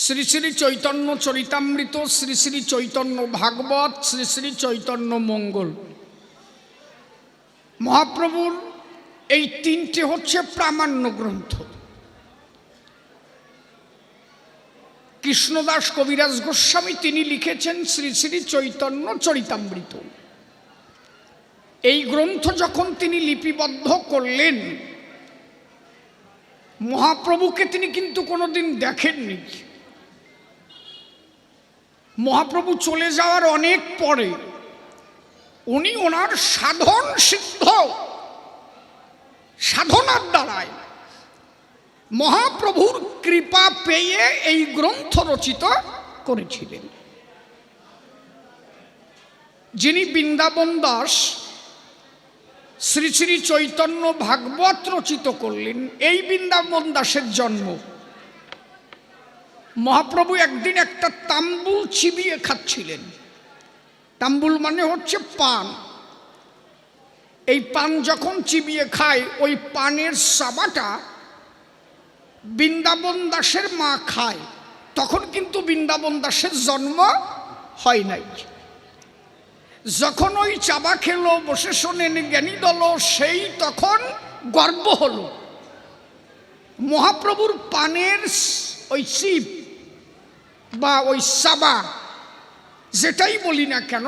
শ্রী শ্রী চৈতন্য চরিতামৃত, শ্রী শ্রী চৈতন্য ভাগবত, শ্রী শ্রী চৈতন্য মঙ্গল। মহাপ্রভুর এই তিনটে হচ্ছে প্রামাণ্য গ্রন্থ। কৃষ্ণদাস কবিরাজ গোস্বামী তিনি লিখেছেন শ্রী শ্রী চৈতন্য চরিতামৃত। এই গ্রন্থ যখন তিনি লিপিবদ্ধ করলেন, মহাপ্রভুকে তিনি কিন্তু কোনোদিন দেখেননি। মহাপ্রভু চলে যাওয়ার অনেক পরে উনি ওনার সাধন সিদ্ধ সাধনার দ্বারায় মহাপ্রভুর কৃপা পেয়ে এই গ্রন্থ রচিত করেছিলেন। যিনি বৃন্দাবন দাস শ্রী শ্রী চৈতন্য ভাগবত রচিত করলেন, এই বৃন্দাবন দাসের জন্ম। মহাপ্রভু একদিন একটা তাম্বুল চিবিয়ে খাচ্ছিলেন। তাম্বুল মানে হচ্ছে পান। এই পান যখন চিবিয়ে খায়, ওই পানের সাবাটা বৃন্দাবন দাসের মা খায়। তখন কিন্তু বৃন্দাবন দাসের জন্ম হয় নাই। যখন ওই চাবা খেলো, বসে শোনেন জ্ঞানী দল, সেই তখন গর্ব হলো। মহাপ্রভুর পানের ওই চিপ বা ওই সাবা, যেটাই বলি না কেন,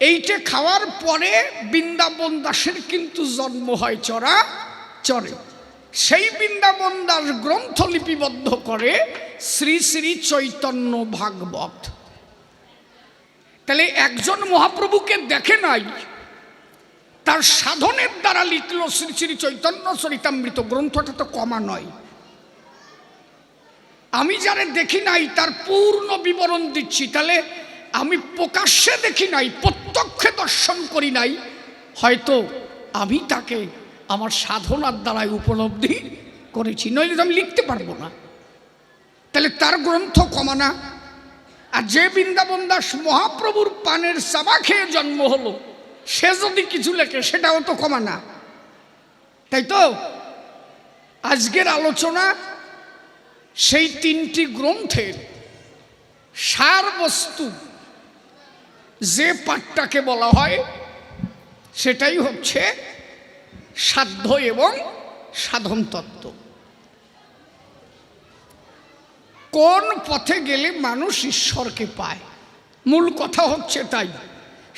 এইটা খাওয়ার পরে বৃন্দাবন দাসের কিন্তু জন্ম হয় চরে। সেই বৃন্দাবন দাস গ্রন্থ লিপিবদ্ধ করে শ্রী শ্রী চৈতন্য ভাগবত। তাহলে একজন মহাপ্রভুকে দেখে নাই, তার সাধনের দ্বারা লিখল শ্রী শ্রী চৈতন্য চরিতামৃত। গ্রন্থটা তো কমা নয়। আমি যারে দেখি নাই তার পূর্ণ বিবরণ দিচ্ছি। তাহলে আমি প্রকাশ্যে দেখি নাই, প্রত্যক্ষে দর্শন করি নাই, হয়তো আমি তাকে আমার সাধনার দ্বারাই উপলব্ধি করেছি, নইলে তো আমি লিখতে পারবো না। তাহলে তার গ্রন্থ কমা না। আর যে বৃন্দাবন দাস মহাপ্রভুর পানের চাবা খেয়ে জন্ম হলো, সে যদি কিছু লেখে সেটাও তো কমা না, তাই তো? আজকের আলোচনা সেই তিনটি গ্রন্থের সার বস্তু, যে পাঠটাকে বলা হয় সেটাই হচ্ছে সাধ্য এবং সাধন তত্ত্ব। কোন পথে গেলে মানুষ ঈশ্বরকে পায়, মূল কথা হচ্ছে তাই।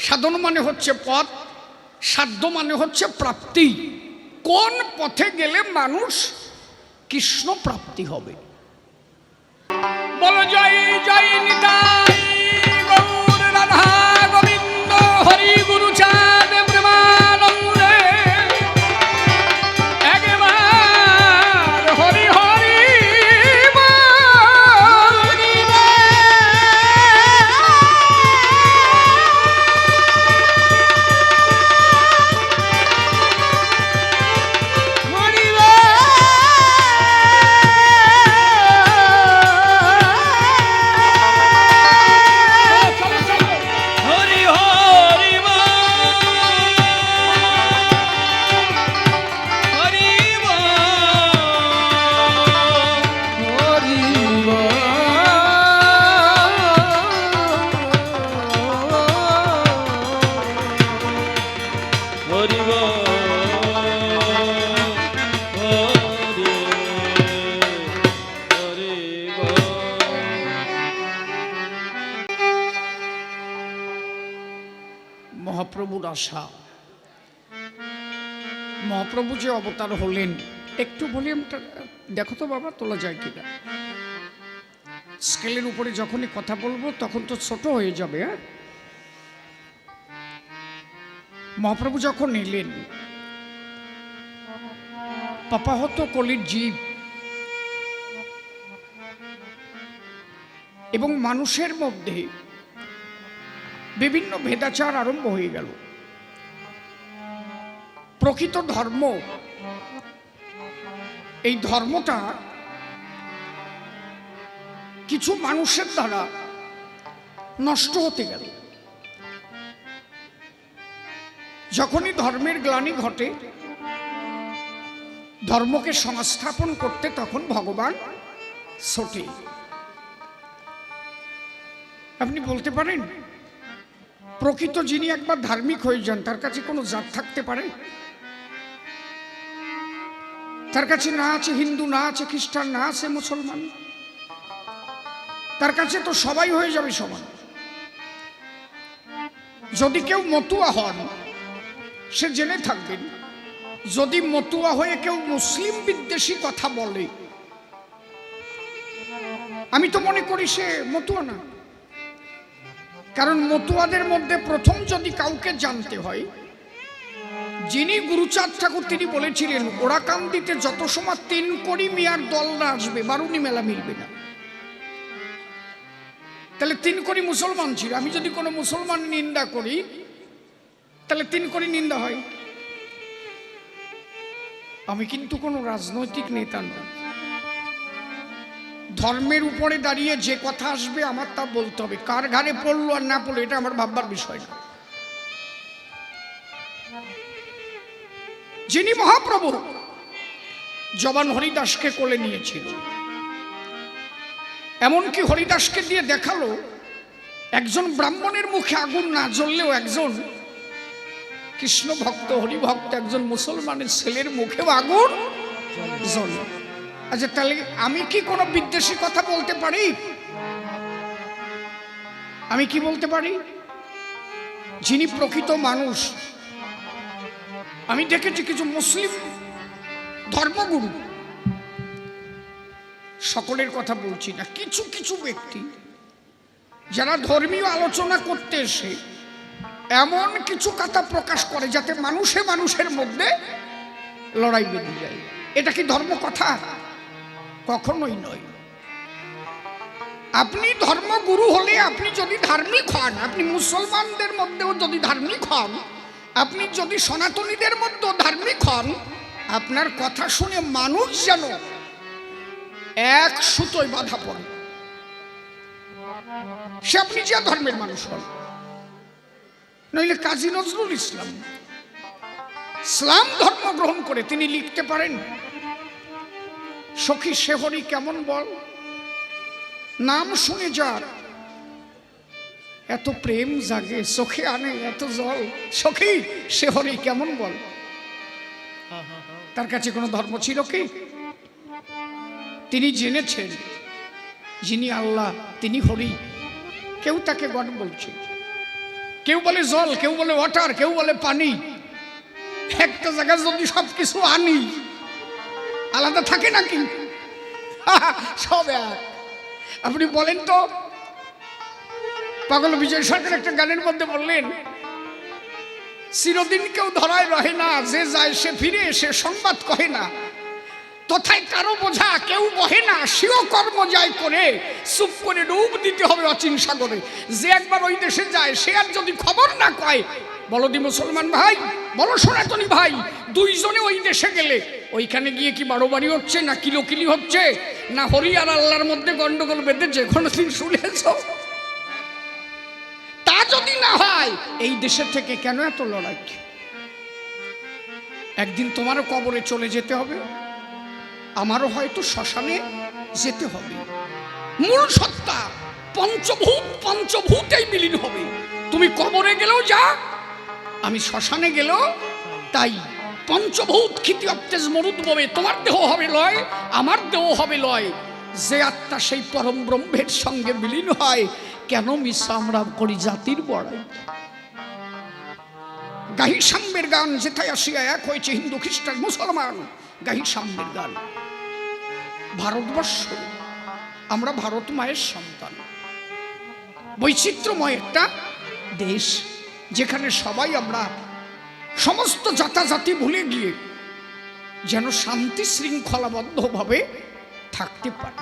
সাধন মানে হচ্ছে পথ, সাধ্য মানে হচ্ছে প্রাপ্তি। কোন পথে গেলে মানুষ কৃষ্ণ প্রাপ্তি হবে? বলো জয় জয় নিতাই গৌর রাধা গোবিন্দ হরি গুরু চাঁদ প্রেমানন্দে। একবার হরি হরি মহাপ্রভুর আশা। মহাপ্রভু যে অবতার হলেন, একটু ভলিউমটা দেখো তো বাবা, তোলা যায় কিনা। স্কেলের উপরে যখনই কথা বলবো তখন তো ছোট হয়ে যাবে। হ্যাঁ, মহাপ্রভু যখন এলেন, পাপাহত কলির জীব এবং মানুষের মধ্যে বিভিন্ন ভেদাচার আরম্ভ হয়ে গেল। প্রকৃত ধর্ম, এই ধর্মটা কিছু মানুষের দ্বারা নষ্ট হতে গেল। যখনই ধর্মের গ্লানি ঘটে, ধর্মকে সংস্থাপন করতে তখন ভগবান ছোটে। আপনি বলতে পারেন প্রকৃত যিনি একবার ধার্মিক হয়ে যান তার কাছে কোনো জাত থাকতে পারে? তার কাছে না আছে হিন্দু, না আছে খ্রিস্টান, না আছে মুসলমান, তার কাছে তো সবাই হয়ে যাবে সমান। যদি কেউ মতুয়া হন সে জেনে থাকবেন, যদি মতুয়া হয়ে কেউ মুসলিম বিদ্বেষী কথা বলে, আমি তো মনে করি সে মতুয়া না। কারণ মতুয়াদের মধ্যে প্রথম যদি কাউকে জানতে হয়, যিনি গুরুচাঁদ ঠাকুর তিনি বলেছিলেন ওরাকান্দিতে যত সময় 3 কোটি মিয়ার দল না আসবে বারুনি মেলা মিলবে না। তাহলে 3 কোটি মুসলমান ছিল, আমি যদি কোনো মুসলমান নিন্দা করি তাহলে 3 কোটি নিন্দা হয়। আমি কিন্তু কোনো রাজনৈতিক নেতা না, ধর্মের উপরে দাঁড়িয়ে যে কথা আসবে আমার তা বলতে হবে, কার ঘাড়ে পড়লো আর না পড়লো এটা আমার ভাববার বিষয় না। যিনি মহাপ্রভু জবান হরিদাসকে কোলে নিয়েছিল, এমনকি হরিদাসকে দিয়ে দেখালো একজন ব্রাহ্মণের মুখে আগুন না জ্বললেও একজন কৃষ্ণ ভক্ত হরিভক্ত একজন মুসলমানের ছেলের মুখেও আগুন জ্বলে। আচ্ছা, তাহলে আমি কি কোনো বিদ্বেষী কথা বলতে পারি? আমি কি বলতে পারি? যিনি প্রকৃত মানুষ, আমি দেখেছি কিছু মুসলিম ধর্মগুরু, সকলের কথা বলছি না, কিছু কিছু ব্যক্তি যারা ধর্মীয় আলোচনা করতে এসে এমন কিছু কথা প্রকাশ করে যাতে মানুষে মানুষের মধ্যে লড়াই বেঁধে যায়। এটা কি ধর্ম কথা? কখনোই নয়। আপনি ধর্মগুরু হলে, আপনি যদি ধার্মিক হন, আপনি মুসলমানদের মধ্যেও যদি ধার্মিক হন, আপনি যদি সনাতনীদের মধ্যেও ধার্মিক হন, আপনার কথা শুনে মানুষ যেন এক সুতোয় বাধা পড়ে, সে আপনি যে ধর্মের মানুষ হন। নইলে কাজী নজরুল ইসলাম ইসলাম ধর্ম গ্রহণ করে তিনি লিখতে পারেন, সখী শেহরি কেমন বল, নাম শুনে যার এত প্রেম জাগে, চোখে আনে এত জল, সখী শেহরি কেমন বল। তার কাছে কোনো ধর্ম ছিল কি? তিনি জেনেছেন যিনি আল্লাহ তিনি হরি। কেউ তাকে গড বলছে, কেউ বলে জল, কেউ বলে ওয়াটার, কেউ বলে পানি। একটা জায়গায় যদি সবকিছু আনি আলাদা থাকে নাকি? সব এক। আপনি বলেন তো, পাগল বিজয় সরকার একটা গানের মধ্যে বললেন, চিরদিন কেউ ধরায় রহে না, যে যায় সে ফিরে এসে সংবাদ কহে না, তথায় কারো বোঝা কেউ বহে না, সেও কর্ম যায় করে, চুপ করে ডুব দিতে হবে অচিন সাগরে। যে একবার ওই দেশে যায় সে আর যদি খবর না কয়, বলো দি মুসলমান ভাই, বলো সনাতনী ভাই, দুইজনে ওই দেশে গেলে ওইখানে গিয়ে কি বাড়োবাড়ি হচ্ছে, না কিলোকিলি হচ্ছে, না হরি আর আল্লাহর মধ্যে গন্ডগোল বেঁধেছে, কোনোদিন শুনেছ? তা যদি না হয় এই দেশের থেকে কেন এত লড়াই? একদিন তোমারও কবরে চলে যেতে হবে, আমারও হয়তো শ্মশানে যেতে হবে। মূল সত্তা পঞ্চভূতেই বিলীন হবে। তুমি কবরে গেলেও যা, আমি শ্মশানে গেলেও তাই। পঞ্চভূত ক্ষিতি অপ্তেজ মরুদ ববে, তোমার দেহ হবে লয়, আমার দেহ হবে লয়। যে আত্মা সেই পরম ব্রহ্মের সঙ্গে বিলীন হয়, কেন মিশা আমরা করি জাতির বড়াই? গাহি সাম্যের গান যেথায় আসিয়া এক হয়েছে হিন্দু খ্রিস্টান মুসলমান, গাহি সাম্যের গান। ভারতবর্ষ, আমরা ভারত মায়ের সন্তান, বৈচিত্র্যময় একটা দেশ, যেখানে সবাই আমরা সমস্ত জাতাজাতি ভুলে গিয়ে যেন শান্তি শৃঙ্খলাবদ্ধভাবে থাকতে পারি।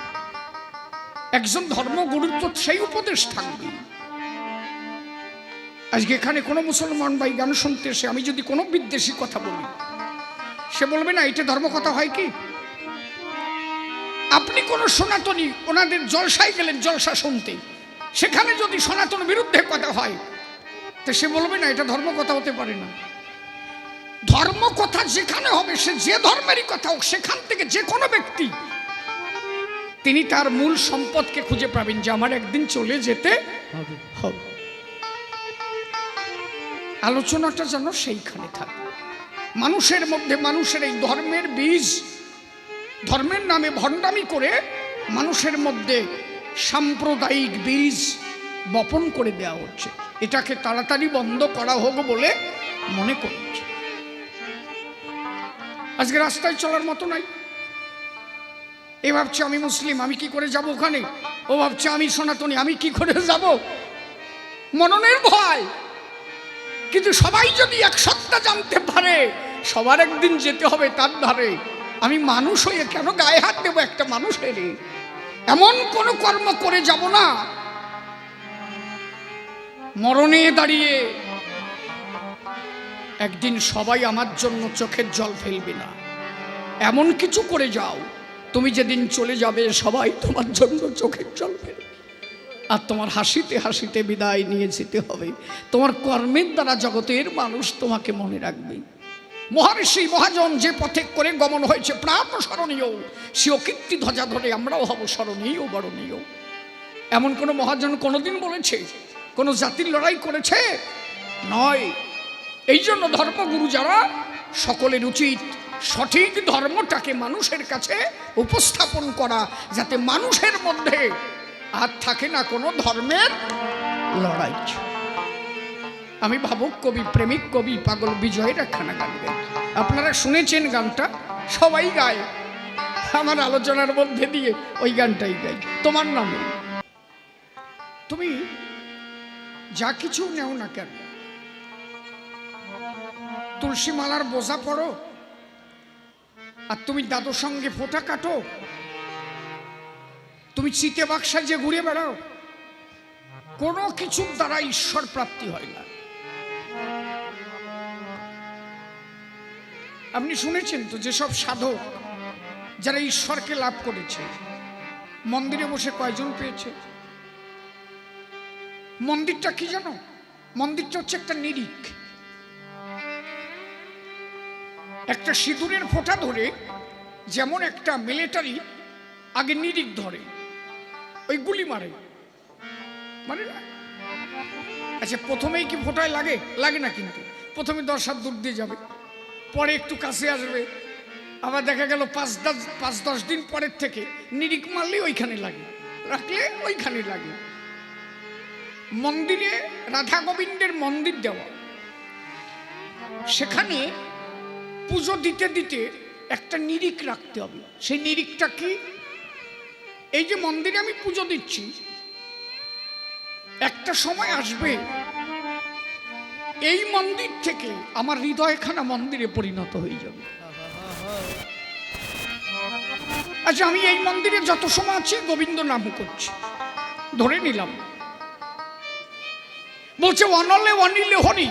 একজন ধর্মগুরুর তো সেই উপদেশ থাকবে। আজকে এখানে কোনো মুসলমান ভাই গান শুনতে এসে আমি যদি কোনো বিদ্বেষী কথা বলি, সে বলবে না এটা ধর্ম কথা হয় কি? আপনি কোন সনাতনী ওনাদের জলসায় গেলেন জলসা শুনতে, সেখানে যদি সনাতন বিরুদ্ধে কথা হয় তো সে বলবে না এটা ধর্ম কথা হতে পারে না। ধর্ম কথা যেখানে হবে, সে যে ধর্মেরই কথা হোক, সেখান থেকে যে কোনো ব্যক্তি তিনি তার মূল সম্পদকে খুঁজে পাবেন যে আমার একদিন চলে যেতে হবে। আলোচনাটা যেন সেইখানে থাকে। মানুষের মধ্যে মানুষের এই ধর্মের বীজ, ধর্মের নামে ভণ্ডামি করে মানুষের মধ্যে সাম্প্রদায়িক বীজ বপন করে দেওয়া হচ্ছে। এটাকে তাড়াতাড়ি বন্ধ করা হোক বলে মনে করছে। আজকে রাস্তায় চলার মতো নাই। এ ভাবছে আমি মুসলিম, আমি কি করে যাব ওখানে। ও ভাবছে আমি সনাতনী, আমি কি করে যাব। মননের ভয়। কিন্তু সবাই যদি এক সত্তা জানতে পারে সবার একদিন যেতে হবে তার ধারে, আমি মানুষ হয়ে কেন গায়ে হাত দেবো একটা মানুষের। এমন কোন কর্ম করে যাব না মরণে দাঁড়িয়ে একদিন সবাই আমার জন্য চোখের জল ফেলবে না। এমন কিছু করে যাও তুমি যেদিন চলে যাবে সবাই তোমার জন্য চোখের জল ফেলবে, আর তোমার হাসিতে হাসিতে বিদায় নিয়ে যেতে হবে। তোমার কর্মের দ্বারা জগতের মানুষ তোমাকে মনে রাখবে। মহর্ষি মহাজন যে পথে করে গমন হয়েছে প্রাণ স্মরণীয়, সে কীর্তি ধ্বজা ধরে আমরাও হব স্মরণীয় বরণীয়। এমন কোনো মহাজন কোনোদিন বলেছে কোনো জাতির লড়াই করেছে? নয়। এই জন্য ধর্মগুরু যারা সকলের উচিত সঠিক ধর্মটাকে মানুষের কাছে উপস্থাপন করা, যাতে মানুষের মধ্যে আর থাকে না কোনো ধর্মের লড়াই। আমি ভাবুক কবি, প্রেমিক কবি পাগল বিজয়ের একখানা গান গাই। আপনারা শুনেছেন গানটা, সবাই গায়। আমার আলোচনার মধ্যে দিয়ে ওই গানটাই গাই। তোমার নামে তুমি যা কিছু নেও না কেন, তুলসী মালার বোঝা পড়ো আর তুমি দাদুর সঙ্গে ফোঁটা কাটো, তুমি চিতে বাক্সা যে ঘুরে বেড়াও, কোনো কিছুর দ্বারা ঈশ্বর প্রাপ্তি হয় না। আপনি শুনেছেন তো যেসব সাধক যারা ঈশ্বরকে লাভ করেছে মন্দিরে বসে কয়জন পেয়েছে? মন্দিরটা কি জানো? মন্দিরটা হচ্ছে একটা নিরিখ। একটা সিঁদুরের ফোঁটা ধরে যেমন একটা মিলিটারি আগে নিরিখ ধরে, ওই গুলি মারে, মানে না? আচ্ছা প্রথমেই কি ফোঁটায় লাগে? লাগে না। কিন্তু প্রথমে 10 হাত দূর দিয়ে যাবে, পরে একটু কাছে আসবে, আবার দেখা গেল 5-10 দিন পরের থেকে নিরিখ মারলে ওইখানে লাগে, রাখলে ওইখানে লাগে। মন্দিরে রাধা গোবিন্দের মন্দির দেওয়া, সেখানে পুজো দিতে দিতে একটা নিরিখ রাখতে হবে। সেই নিরিখটা কি? এই যে মন্দিরে আমি পুজো দিচ্ছি, একটা সময় আসবে এই মন্দির থেকে আমার হৃদয়খানা মন্দিরে পরিণত হয়ে যাবে। আচ্ছা আমি এই মন্দিরে যত সময় আছি গোবিন্দ নাম করছি, ধরে নিলাম। বলছে অনলে অনিলে হরি।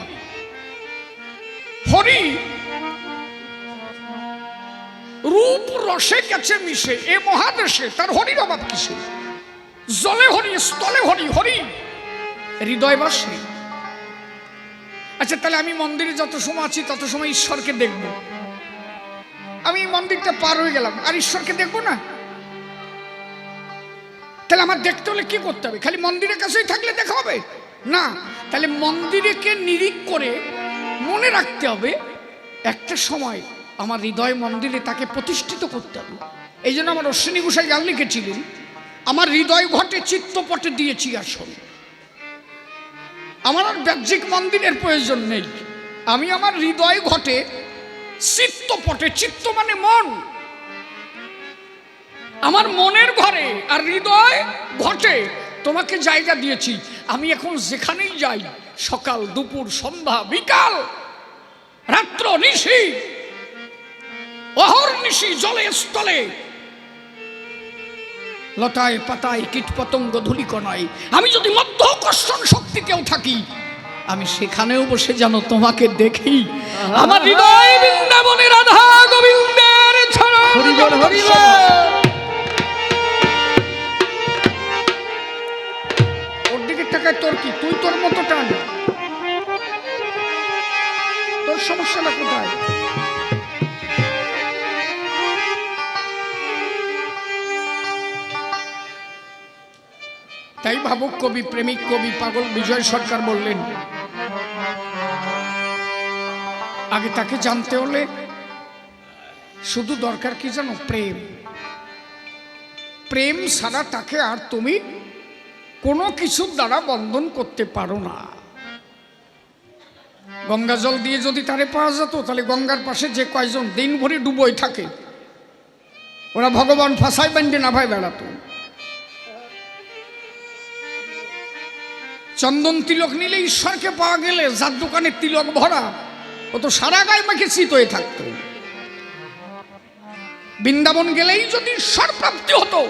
হরি রূপ রসে গেছে মিশে এ মহাদেশে, তার হরির অভাব কিসে? জলে হরি, স্থলে হরি, হরি হৃদয়বাসী। আচ্ছা তাহলে আমি মন্দিরে যত সময় আছি তত সময় ঈশ্বরকে দেখব। আমি এই মন্দিরটা পার হয়ে গেলাম আর ঈশ্বরকে দেখবো না? তাহলে আমার দেখতে হলে কি করতে হবে? খালি মন্দিরের কাছেই থাকলে দেখা হবে না। তাহলে মন্দিরেকে নিরিখ করে মনে রাখতে হবে একটা সময় আমার হৃদয় মন্দিরে তাকে প্রতিষ্ঠিত করতে হবে। এই জন্য আমার অশ্বিনী গোসাই গান লিখেছিলেন, আমার হৃদয় ঘটে চিত্তপটে দিয়েছি আসন। আমার আর বাহ্যিক মন্দিরের প্রয়োজন নেই, আমি আমার হৃদয় ঘটে চিত্তপটে, চিত্ত মানে মন, আমার মনের ঘরে আর হৃদয় ঘটে তোমাকে জায়গা দিয়েছি। আমি এখন যেখানেই যাই, সকাল দুপুর সন্ধ্যা বিকাল রাত্র নিশি, অহর নিশি, জলে স্থলে, লতায় পাতায় কীট পতঙ্গ ধূলিকণায়, আমি যদি মধ্যাকর্ষণ শক্তিতেও থাকি, আমি সেখানেও বসে যেন তোমাকে দেখি। আমার হৃদয় বৃন্দাবনে রাধা গোবিন্দের ওর দিকে টাকায় তোর কি? তুই তোর মতো টান, তোর সমস্যাটা কোথায়? তাই ভাবুক কবি, প্রেমিক কবি পাগল বিজয় সরকার বললেন, আগে তাকে জানতে হলে শুধু দরকার কি জানো? প্রেম। প্রেম ছাড়া তাকে আর তুমি কোনো কিছুর দ্বারা বন্ধন করতে পারো না। গঙ্গা জল দিয়ে যদি তারে পাওয়া যেত, তাহলে গঙ্গার পাশে যে কয়জন দিন ভরে ডুবোই থাকে, ওরা ভগবান ফাঁসাই বান্ডে না ভাই বেড়াতো। চন্দন তিলক নিলে ঈশ্বরকে পাওয়া গেলে যার দোকানে তিলক ভরা, ও তো সারা গায়ে মাখে চিত হয়ে থাকতো। বৃন্দাবন গেলেই যদি ঈশ্বর প্রাপ্তি হতো,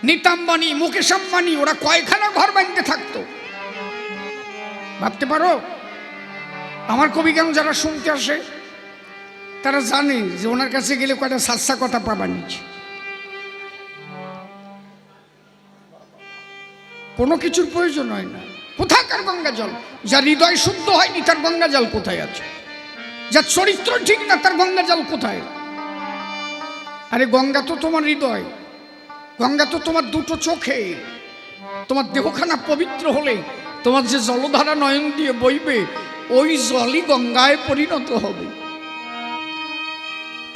নীতা আম্বানি, মুকেশ আম্বানি ওরা কয়খানা ঘর বাঁধতে থাকতো। ভাবতে পারো? আমার কবি গান যারা শুনতে আসে তারা জানে যে ওনার কাছে গেলে কয়টা সাতসা কথা পাবা নিচ্ছে। কোনো কিছুর প্রয়োজন হয় না। কোথাকার গঙ্গা জল? যার হৃদয় শুদ্ধ হয়নি তার গঙ্গা জল কোথায় আছে? যার চরিত্র ঠিক না তার গঙ্গা জল কোথায়? আরে গঙ্গা তো তোমার হৃদয়, গঙ্গা তো তোমার দুটো চোখে। তোমার দেহখানা পবিত্র হলে তোমার যে জলধারা নয়ন দিয়ে বইবে, ওই জলই গঙ্গায় পরিণত হবে।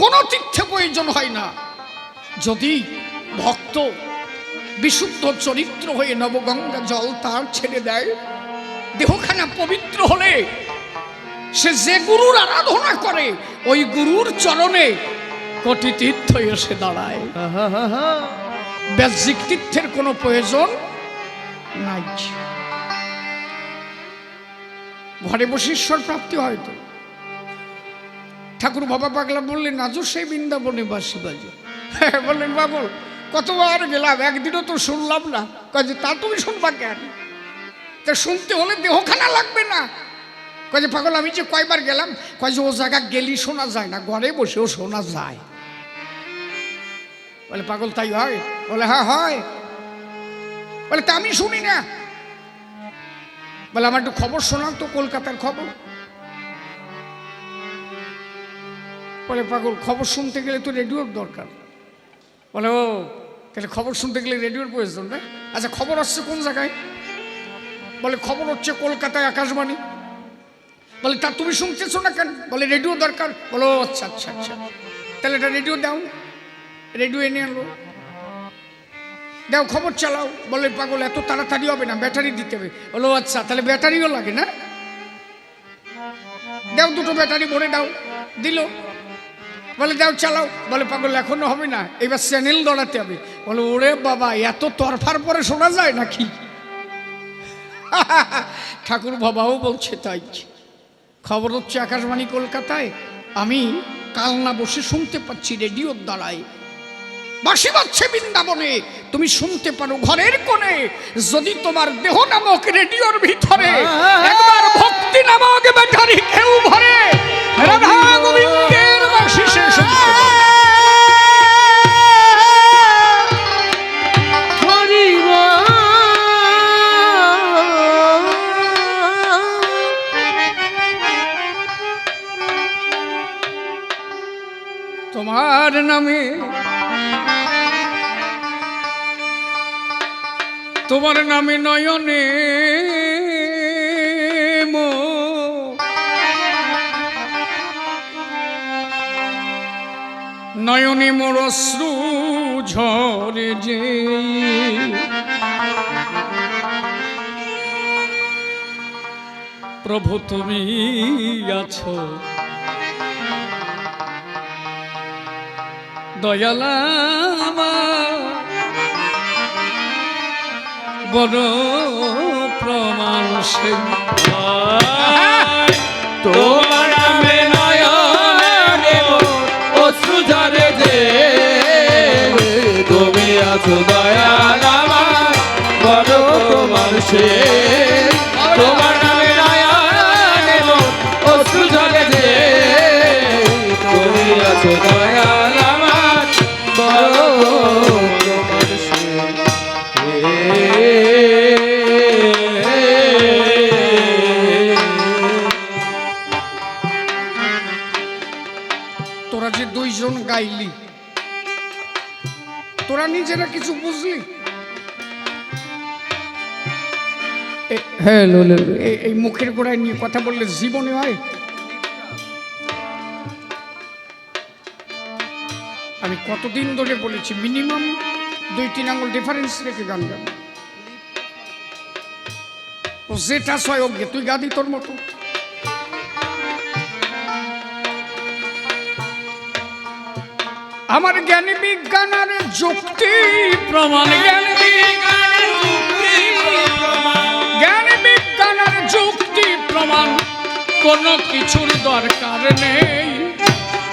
কোনো তীর্থে প্রয়োজন হয় না। যদি ভক্ত বিশুদ্ধ চরিত্র হয়ে নবগঙ্গা জল তার ছেড়ে দেয়, দেহখানা পবিত্র হলে সে যে গুরুর আরাধনা করে, ওই গুরুর চরণে কোটি তীর্থ এসে দাঁড়ায়। বাহ্যিক তীর্থের কোনো প্রয়োজন নাই। ঘরে বসে ঈশ্বর প্রাপ্তি হয়তো। ঠাকুর বাবা পাগলা বললেন, আজও সেই বৃন্দাবনে বাঁশি বাজে। বললেন, বাবু কতবার গেলাম, একদিনও তো শুনলাম না। কাজে তা তুমি শুনবা কেন? তা শুনতে হলে দেহখানা লাগবে না। কাজে পাগল আমি যে কয়বার গেলাম, কাজে ও জায়গা গেলি শোনা যায় না, ঘরে বসেও শোনা যায়। বলে পাগল তাই হয়? বলে হ্যাঁ হয়। বলে তা আমি শুনি না। বলে আমার একটু খবর শোনাও তো, কলকাতার খবর। বলে পাগল খবর শুনতে গেলে তো রেডিওর দরকার। বলে ও, তাহলে খবর শুনতে গেলে রেডিওর প্রয়োজন না? আচ্ছা খবর আসছে কোন জায়গায়? বলে খবর হচ্ছে কলকাতায় আকাশবাণী। বলে তা তুমি শুনতেছো না কেন? বলে রেডিও দরকার। বলো আচ্ছা আচ্ছা আচ্ছা, তাহলে এটা রেডিও দাও। রেডিও এনে আনলো, দাও খবর চালাও। বলে পাগল এত তাড়াতাড়ি হবে না, ব্যাটারি দিতে হবে। বলো আচ্ছা, তাহলে ব্যাটারিও লাগে না? দাও দুটো ব্যাটারি ভরে দাও। দিল। বলে দাও চালাও। বলে পাগল এখনো হবে না, এবার চ্যানেল দৌড়াতে হবে। বলে ওরে বাবা, এত তরফার পরে শোনা যায় নাকি? ঠাকুর বাবাও বলছে তাই। খবর হচ্ছে আকাশবাণী কলকাতায়, আমি কালনা বসে শুনতে পাচ্ছি রেডিওর দ্বারায়। বাঁশি বাজছে বৃন্দাবনে, তুমি শুনতে পারো ঘরের কোণে। যদি তোমার দেহ নামক রেডিওর ভিতরে একবার ভক্তি নামক ব্যাটারি কেউ ভরে, রাধা গোবিন্দের বাঁশি সে শুনতে পারে। তোমার নামে, তোমার নামে নয়নে নয়নে মোর অশ্রু ঝরে যে, প্রভু তুমি আছো দয়ালা বড় প্রমাণ সে। তোমার নামে নয়নে অশ্রু ঝরে যে, তুমি আছো দয়াল আমার বড় প্রমাণ সে। তোমার নামে নয়নে অশ্রু ঝরে যে, তুমি আছো দয়াল আমার বড় প্রমাণ সে। তোরা যে দুইজন গাইলি, তোরা নিজেরা কিছু বুঝলি? হ্যাঁ এই মুখের গোড়ায় নিয়ে কথা বললে জীবনে হয়। আমি কতদিন ধরে বলেছি মিনিমাম 2-3 আঙুল ডিফারেন্স রেখে গান গান। ও যেটা ছয় অজ্ঞে তুই গাদি তোর মতো। আমার জ্ঞানী বিজ্ঞানের যুক্তি প্রমাণ, জ্ঞানী বিজ্ঞানের যুক্তি প্রমাণ কোনো কিছুর দরকার নেই।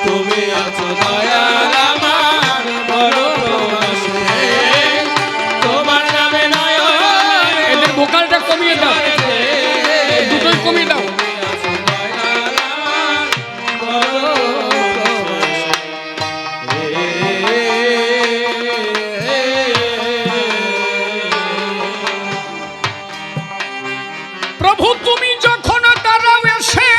তুমি আছো দয়াল আমার বড় প্রবাসে, তোমার নামে নয়ন। এদের ভোকালটা কমিয়ে দাও, দুটোই কমিয়ে দাও। প্রভু তুমি যখন দাঁড়াও এসে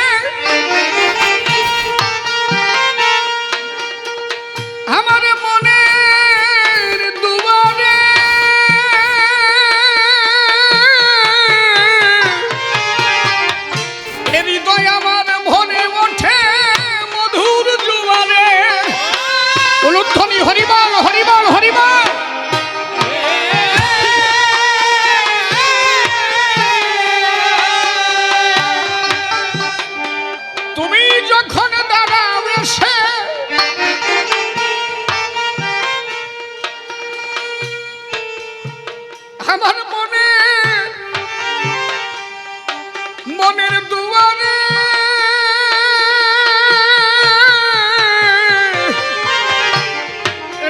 আমার মনের দুয়ারে, হৃদয় আমার ভরে ওঠে মধুর জোয়ারে। উলুধ্বনি হরিবল হরিবল হরিবল। তুমি যখন দাঁড়াও এসে আমার মনের দুয়ারে,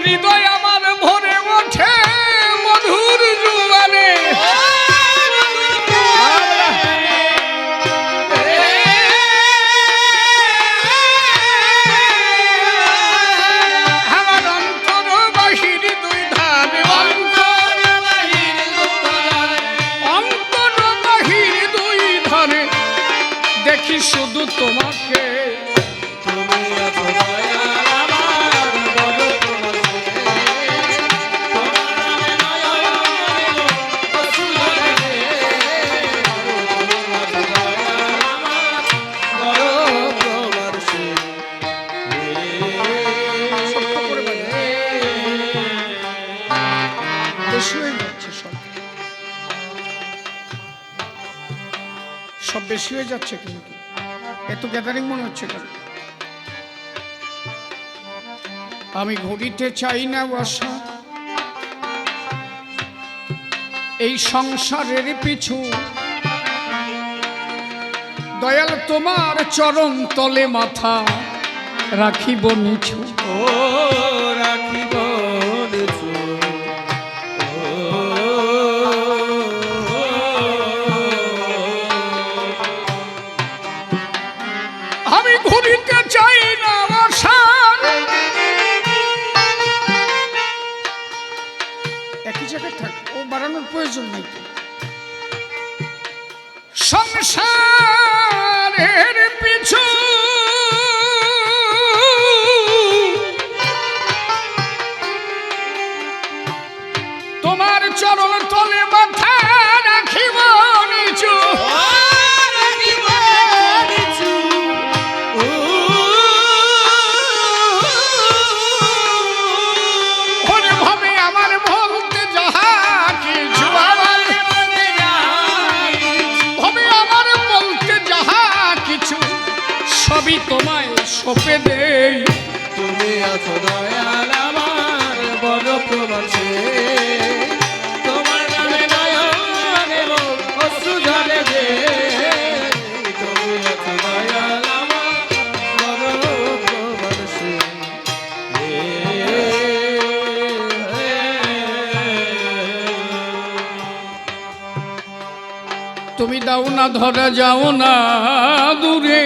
হৃদয় আমার ভরে ওঠে মধুর জোয়ারে। আমার অন্তর বাহির দুই ধারে, অন্তর বাহির দুই ধারে দেখি শুধু তোমাকে। তুমি আছো দয়াল আমার বড় প্রবাসে, তোমার নামে নয়ন অশ্রুধারে। তুমি আছো দয়াল আমার বড় প্রবাসে। বেশি হয়ে যাচ্ছে সব বেশি হয়ে যাচ্ছে, কিন্তু এত গ্যাদারিং মনে হচ্ছে কেন? আমি ঘড়িতে চাই না বসা এই সংসারের পিছু, দয়াল তোমার চরণ তলে মাথা রাখিব নিছু। ও রাখিব নিছু, আমি ঘুরিতে চাই না বসার একই জায়গায় থাক, ও বাড়ানোর প্রয়োজন নেই। সংসারের পিছু তোমার চরণ তলে মাথা রাখিব নিচু। ভাবে আমার বলতে যাহা কিছু, ভাবে আমার বলতে যাহা কিছু সবই তোমায় সঁপে দেই। তুমি আছো দয়াল আমার বড় প্রবাসে, তোমার নামে নয়ন অশ্রুধারে যে। তুমি আছো দয়াল আমার বড় প্রবাসে। তুমি দাও না ধরা যাও না দূরে,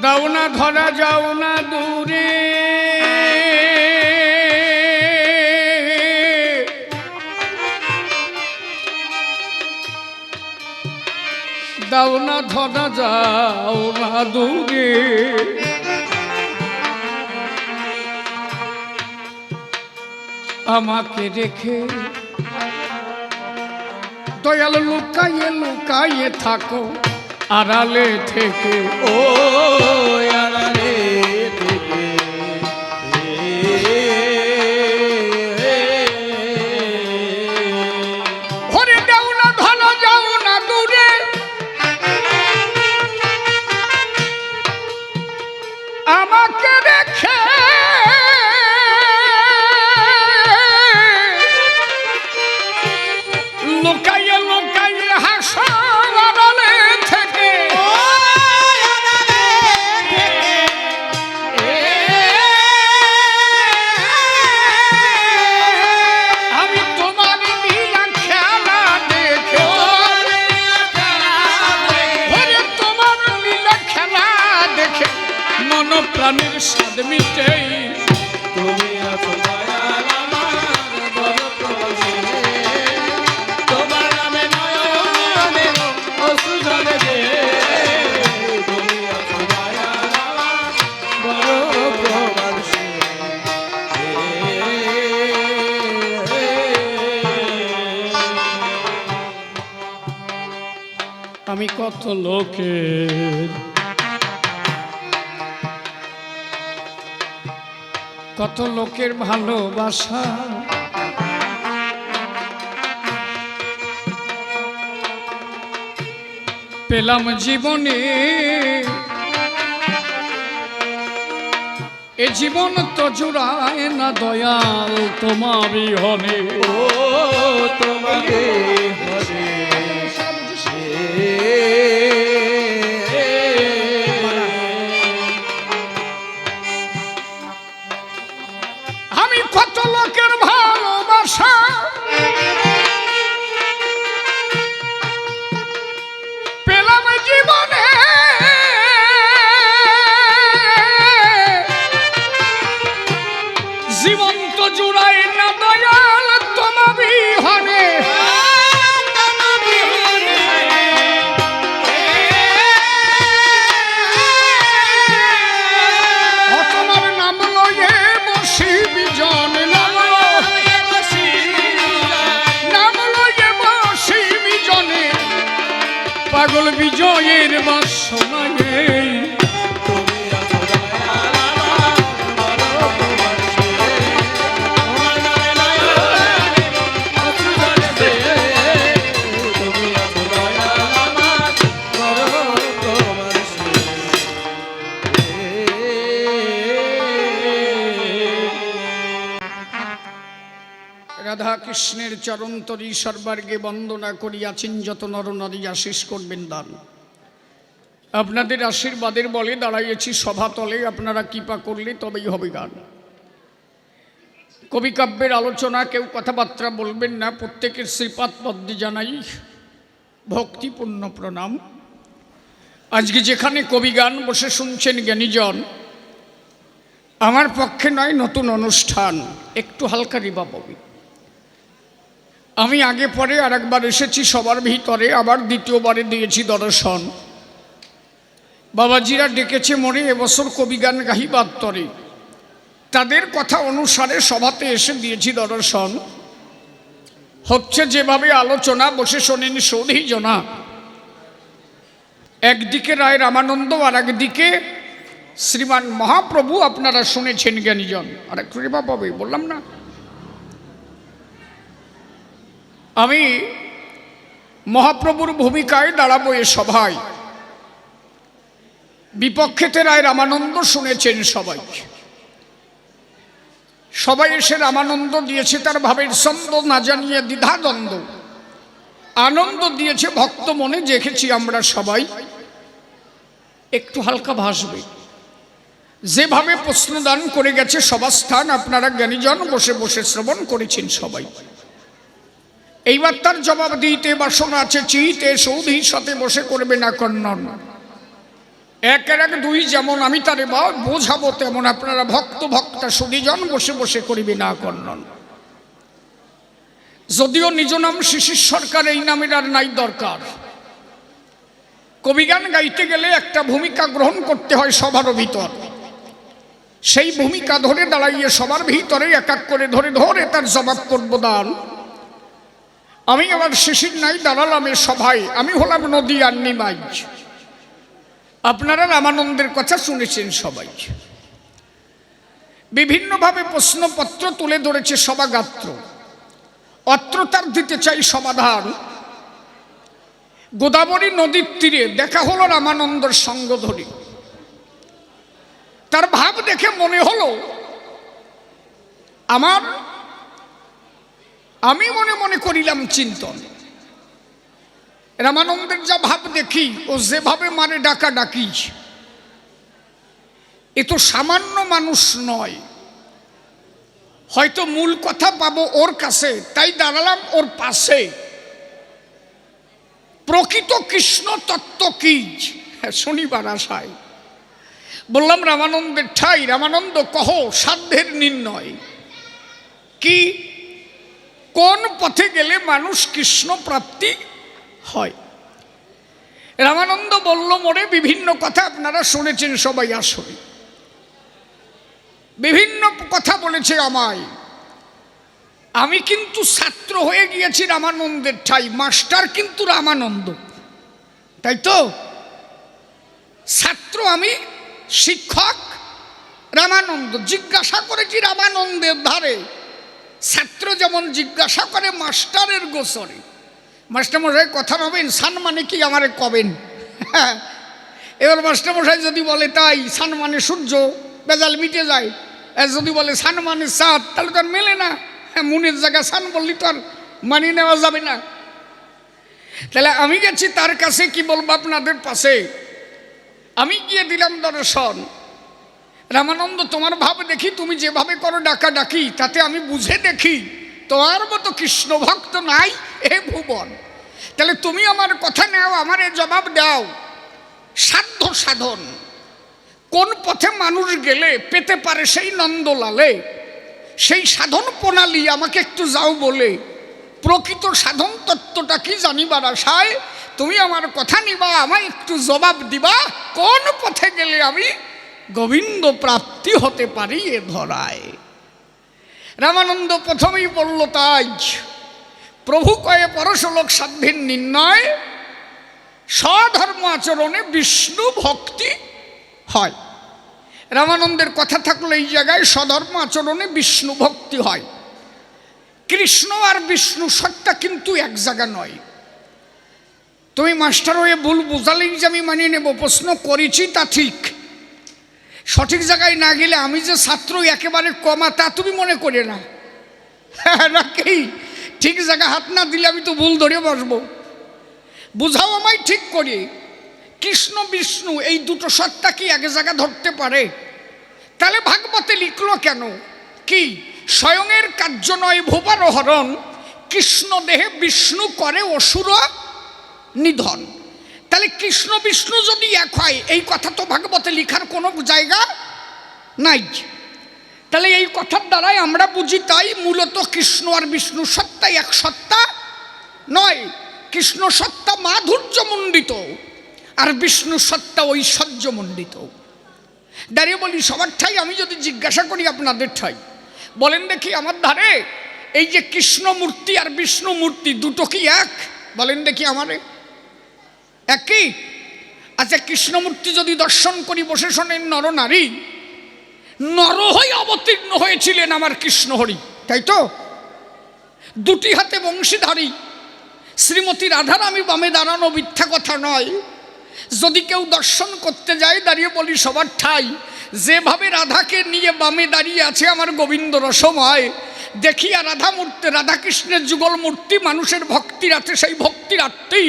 দাও না ধরা যাও না দূরে। দাও না ধরা যাও না দূরে। আমাকে রেখে দয়াল লুকাইয়ে লুকাইয়ে থাকো আড়ালে থেকে। ও আড়ালে থেকে হরে যাও না ধন যাও না দূরে, আমাকে রেখে লুকাইয়ে লুকাইয়ে হাসো আড়ালে থেকে। আমি তোমার লীলা খেলা দেখে, ওরে তোমার লীলা খেলা দেখে মন প্রাণের স্বাদ মিটেই। তুমি আছো দয়াল আমার বড় প্রবাসে, তোমার নামে নয়নে অশ্রু ঝরে যে। তুমি আছো দয়াল আমার বড় প্রবাসে। আমি কত লোকের কত লোকের ভালোবাসা পেলাম জীবনে, এ জীবন তো জুড়ায় না দয়াল তোমার বিহনে। ও তোমাকে হরে আমি কত লোকের ভালোবাসা পেলাম জীবনে, জীবন তো জুড়াই না দয়াল তোমার বিহনে। তোমার নাম লয়ে বসি বিজন, নাম লয়ে বসি বিজনে, পাগল বিজয়ের বাসনায়। তুমি আছো দয়াল আমার বড় প্রবাসে, তোমার নামে নয়নে অশ্রু ঝরে যে। তুমি আছো দয়াল আমার বড় প্রবাসে। রাধা কৃষ্ণের চরণতরী সর্বার্গে বন্দনা করিয়াছেন যত নর নারী আশিস করবেন দান। আপনাদের আশীর্বাদের বলে দাঁড়াইয়েছি সভাতলে, আপনারা কৃপা করলে তবেই হবে গান। কবিকাব্যের আলোচনা, কেউ কথাবার্তা বলবেন না, প্রত্যেকের শ্রীপাদ পদ্মে জানাই ভক্তিপূর্ণ প্রণাম। আজকে যেখানে কবিগান বসে শুনছেন জ্ঞানীজন, আমার পক্ষে নয় নতুন অনুষ্ঠান, একটু হালকা রিবা পাবি। আমি আগে পরে আর একবার এসেছি সবার ভিতরে, আবার দ্বিতীয়বারে দিয়েছি দর্শন। বাবাজিরা ডেকেছে মোরে এবছর কবিগান গাহিবার তরে, তাদের কথা অনুসারে সভাতে এসে দিয়েছি দর্শন। হচ্ছে যেভাবে আলোচনা, বসে শোনেন সৌধি জনা। একদিকে রায় রামানন্দ আর একদিকে শ্রীমান মহাপ্রভু, আপনারা শুনেছেন জ্ঞানীজন। আর একটু রেবা পাবে বললাম না। আমি মহাপ্রভুর ভূমিকায় দাঁড়াবো এ সভায়। বিপক্ষেতে রায় রামানন্দ শুনেছেন সবাই, সবাই এসে রামানন্দ দিয়েছে তার ভাবের ছন্দ, না জানিয়ে দ্বিধাদ্বন্দ্ব। আনন্দ দিয়েছে ভক্ত মনে, দেখেছি আমরা সবাই। একটু হালকা ভাসবে, যেভাবে প্রশ্নদান করে গেছে সভাস্থান, আপনারা জ্ঞানীজন বসে বসে শ্রবণ করেছেন সবাই। এইবার তার জবাব দিতে বাসনা আছে চিতে, সৌধির সাথে বসে করবে না কর্ণন। একের এক দুই যেমন আমি তারে বোঝাবো তেমন আপনারা ভক্ত ভক্তা সুধীজন বসে বসে করিবে না কর্ণন। যদিও নিজ নাম শিশির সরকার, এই নামের আর নাই দরকার। কবিগান গাইতে গেলে একটা ভূমিকা গ্রহণ করতে হয় সবার ভিতর। সেই ভূমিকা ধরে দাঁড়াইয়ে সবার ভিতরে এক এক করে ধরে ধরে তার জবাব করব দান। আমি আমার শিশির নাই দাঁড়ালাম এ সভায়, আমি হলাম নদী আর নিমাই। আপনারা রামানন্দের কথা শুনেছেন সবাই। বিভিন্নভাবে প্রশ্নপত্র তুলে ধরেছে সভাগাত্র, অত্র তার দিতে চাই সমাধান। গোদাবরী নদীর তীরে দেখা হলো রামানন্দর সঙ্গ ধরে। তার ভাব দেখে মনে হলো আমি মনে মনে করিলাম চিন্তন, রামানন্দের যা ভাব দেখি ও যেভাবে মানে ডাকা ডাকি, এ তো সামান্য মানুষ নয়, হয়তো মূল কথা পাবো ওর কাছে, তাই দাঁড়ালাম ওর পাশে। প্রকৃত কৃষ্ণ তত্ত্ব কি শনিবার আশায় বললাম রামানন্দের ঠাই, রামানন্দ কহ সাধ্যের নির্ণয় কি, কোন পথে গেলে মানুষ কৃষ্ণ প্রাপ্তি হয়। রামানন্দ বলল মোরে বিভিন্ন কথা আপনারা শুনেছেন সবাই, আসলে বিভিন্ন কথা বলেছে আমায়। আমি কিন্তু ছাত্র হয়ে গিয়েছি রামানন্দের ঠাই, মাস্টার কিন্তু রামানন্দ, তাই তো? ছাত্র আমি, শিক্ষক রামানন্দ। জিজ্ঞাসা করেছি রামানন্দের ধারে, ছাত্র যেমন জিজ্ঞাসা করে মাস্টারের গোসরে, মাস্টারমশাই কথা নবেন, সান মানে কি আমারে কবেন? এবার মাস্টারমশাই যদি বলে তাই, সান মানে সূর্য, বেজাল মিটে যায়। আর যদি বলে সান মানে চাঁদ, তাহলে তো আর মেলে না। মুনের জায়গায় সান বললি তো আর মানিয়ে নেওয়া যাবে না। তাহলে আমি গেছি তার কাছে, কি বলবো আপনাদের পাশে। আমি গিয়ে দিলাম দর্শন। রামানন্দ তোমার ভাব দেখি, তুমি যেভাবে করো ডাকা ডাকি, তাতে আমি বুঝে দেখি তোমার মতো কৃষ্ণ ভক্ত নাই এ ভুবন। তাহলে তুমি আমার কথা নাও, আমারে জবাব দাও। সাধ্য সাধন কোন পথে মানুষ গেলে পেতে পারে সেই নন্দলালে, সেই সাধন প্রণালী আমাকে একটু যাও বলে। প্রকৃত সাধন তত্ত্বটা কি জানিবার আশায় তুমি আমার কথা নিবা, আমায় একটু জবাব দিবা, কোন পথে গেলে আমি গোবিন্দ প্রাপ্তি হতে পারি এ ধরায়। রামানন্দ প্রথমেই বলল তাই, প্রভু কয়ে পরশলোক সাধ্যের নির্ণয়, স্বধর্ম আচরণে বিষ্ণু ভক্তি হয়। রামানন্দের কথা থাকলো এই জায়গায়, স্বধর্ম আচরণে বিষ্ণু ভক্তি হয়। কৃষ্ণ আর বিষ্ণু সত্তা কিন্তু এক জায়গা নয়। তুমি মাস্টার হয়ে ভুল বোঝালেই যে আমি মানিয়ে নেব, প্রশ্ন করেছি তা ঠিক, সঠিক জায়গায় না গেলে আমি যে ছাত্র একেবারে কমা তা তুমি মনে করে না নাকি? ঠিক জায়গা হাত না দিলে আমি তো ভুল ধরে বসবো। বুঝাও আমায় ঠিক করে, কৃষ্ণ বিষ্ণু এই দুটো সত্তা কি এক জায়গা ধরতে পারে? তাহলে ভাগবতে লিখলো কেন কি, স্বয়ংয়ের কার্য নয় ভুবার হরণ, কৃষ্ণ দেহে বিষ্ণু করে অসুর নিধন। তাহলে কৃষ্ণ বিষ্ণু যদি এক হয়, এই কথা তো ভাগবতে লিখার কোনো জায়গা নাই। তাহলে এই কথার দ্বারাই আমরা বুঝি তাই মূলত কৃষ্ণ আর বিষ্ণু সত্তা এক সত্তা নয়। কৃষ্ণ সত্তা মাধুর্যমণ্ডিত, আর বিষ্ণু সত্তা ঐশ্বর্যমণ্ডিত। দাঁড়িয়ে বলি সবার ঠাই আমি যদি জিজ্ঞাসা করি আপনাদের ঠাই, বলেন দেখি আমার ধারে এই যে কৃষ্ণ মূর্তি আর বিষ্ণু মূর্তি দুটো কি এক? বলেন দেখি আমারে একই? আচ্ছা, কৃষ্ণমূর্তি যদি দর্শন করি বসে শোনেন নর নারী, নর হয়ে অবতীর্ণ হয়েছিলেন আমার কৃষ্ণ হরি, তাই তো? দুটি হাতে বংশীধারী শ্রীমতী রাধার আমি বামে দাঁড়ানো মিথ্যা কথা নয়। যদি কেউ দর্শন করতে যায়, দাঁড়িয়ে বলি সবার ঠাই, যেভাবে রাধাকে নিয়ে বামে দাঁড়িয়ে আছে আমার গোবিন্দ রসময়, দেখিয়া রাধা মূর্তি, রাধাকৃষ্ণের যুগল মূর্তি, মানুষের ভক্তির আছে সেই ভক্তির আত্মী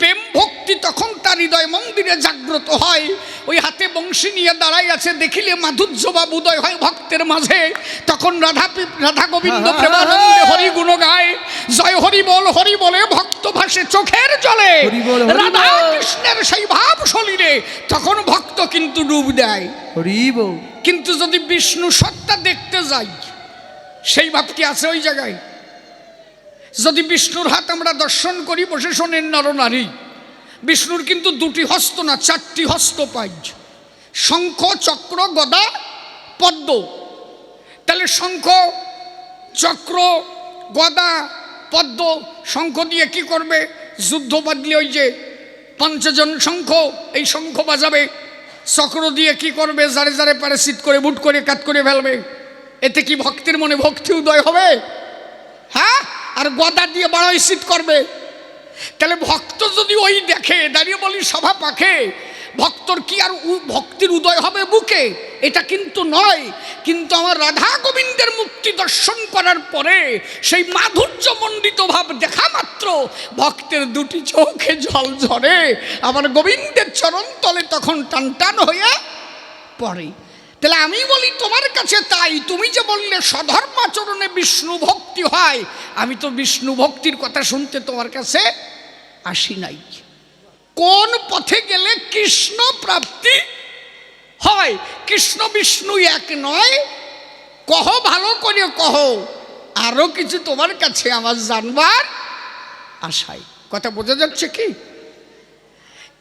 প্রেম ভক্তি তখন তার হৃদয় মন্দিরে জাগ্রত হয়। ওই হাতে বংশী নিয়ে দাঁড়াই আছে, দেখিলে মাধুর্য বা উদয় হয় ভক্তের মাঝে। তখন রাধা গোবিন্দ প্রেমানন্দে হরি গুণ গায়, জয় হরি বলে ভক্ত ভাসে চোখের জলে। রাধা কৃষ্ণের সেই ভাব শরীরে তখন ভক্ত কিন্তু ডুব দেয়। কিন্তু যদি বিষ্ণু সত্তা দেখতে যাই, সেই ভাব কি আছে ওই জায়গায়? যদি বিষ্ণুর হাত আমরা দর্শন করি বসে শোনেন নরনারী, বিষ্ণুর কিন্তু দুটি হস্ত না চারটি হস্ত পাই, শঙ্খ চক্র গদা পদ্ম। তাহলে শঙ্খ, চক্র, গদা, পদ্ম, শঙ্খ দিয়ে কি করবে? যুদ্ধ বাঁধলে ওই যে 5 জন শঙ্খ, এই শঙ্খ বাজাবে। চক্র দিয়ে কি করবে? যারে যারে পারে চিৎ করে বুট করে কাট করে ফেলবে। এতে কি ভক্তের মনে ভক্তি উদয় হবে? হ্যাঁ। আর গদা দিয়ে বাড়াই চিৎ করবে। তাহলে ভক্ত যদি ওই দেখে, দাঁড়িয়ে বলি সভা পাখে, ভক্তর কি আর ভক্তির উদয় হবে বুকে? এটা কিন্তু নয়। কিন্তু আমার রাধা গোবিন্দের মূর্তি দর্শন করার পরে সেই মাধুর্যমণ্ডিত ভাব দেখা মাত্র ভক্তের 2টি চোখে জল ঝরে, আমার গোবিন্দের চরণ তলে তখন টান টান হয়ে পড়ে। তাহলে আমি বলি তোমার কাছে তাই, তুমি যে বললে স্বধর্মাচরণে বিষ্ণু ভক্তি হয়, আমি তো বিষ্ণু ভক্তির কথা শুনতে তোমার কাছে আসি নাই। কোন পথে গেলে কৃষ্ণ প্রাপ্তি হয়? কৃষ্ণ বিষ্ণু এক নয়, কহ ভালো করে কহ, আরো কিছু তোমার কাছে আমার জানবার আশায়। কথা বোঝা যাচ্ছে কি?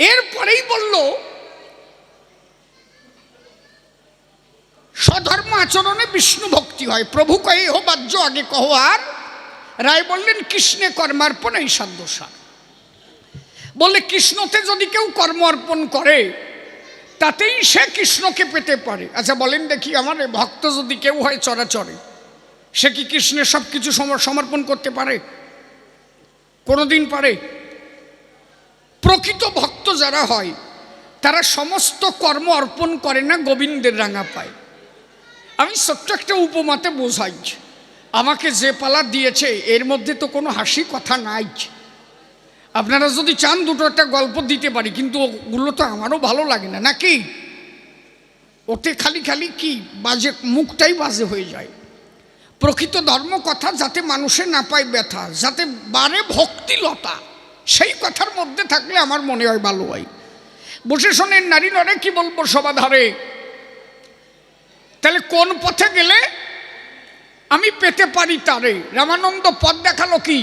এরপরেই বলল স্বধর্ম আচরণে বিষ্ণু ভক্তি হয়। প্রভু কয়ে হো বাহ্য আগে কহ আর। রায় বললেন কৃষ্ণে কর্মার্পণ এই সাধ্যসার। বললে কৃষ্ণতে যদি কেউ কর্ম অর্পণ করে তাতেই সে কৃষ্ণকে পেতে পারে। আচ্ছা বলেন দেখি, আমার ভক্ত যদি কেউ হয় চরাচরে, সে কি কৃষ্ণের সব কিছু সমর্পণ করতে পারে? কোনোদিন পারে? প্রকৃত ভক্ত যারা হয় তারা সমস্ত কর্ম অর্পণ করে না, গোবিন্দের রাঙা পায়। আমি ছোট্ট একটা উপমাতে বোঝাই। আমাকে যে পালা দিয়েছে এর মধ্যে তো কোনো হাসি কথা নাই। আপনারা যদি চান 2টো একটা গল্প দিতে পারি, কিন্তু ওগুলো তো আমারও ভালো লাগে না, নাকি? ওতে খালি খালি কি বাজে, মুখটাই বাজে হয়ে যায়। প্রকৃত ধর্ম কথা যাতে মানুষে না পায় ব্যথা, যাতে বারে ভক্তিলতা, সেই কথার মধ্যে থাকলে আমার মনে হয় ভালো হয়। বসে শোনেন নারী নরে কি বলবো সবাধারে। তাহলে কোন পথে গেলে আমি পেতে পারি তারে? রামানন্দ পথ দেখালো কি?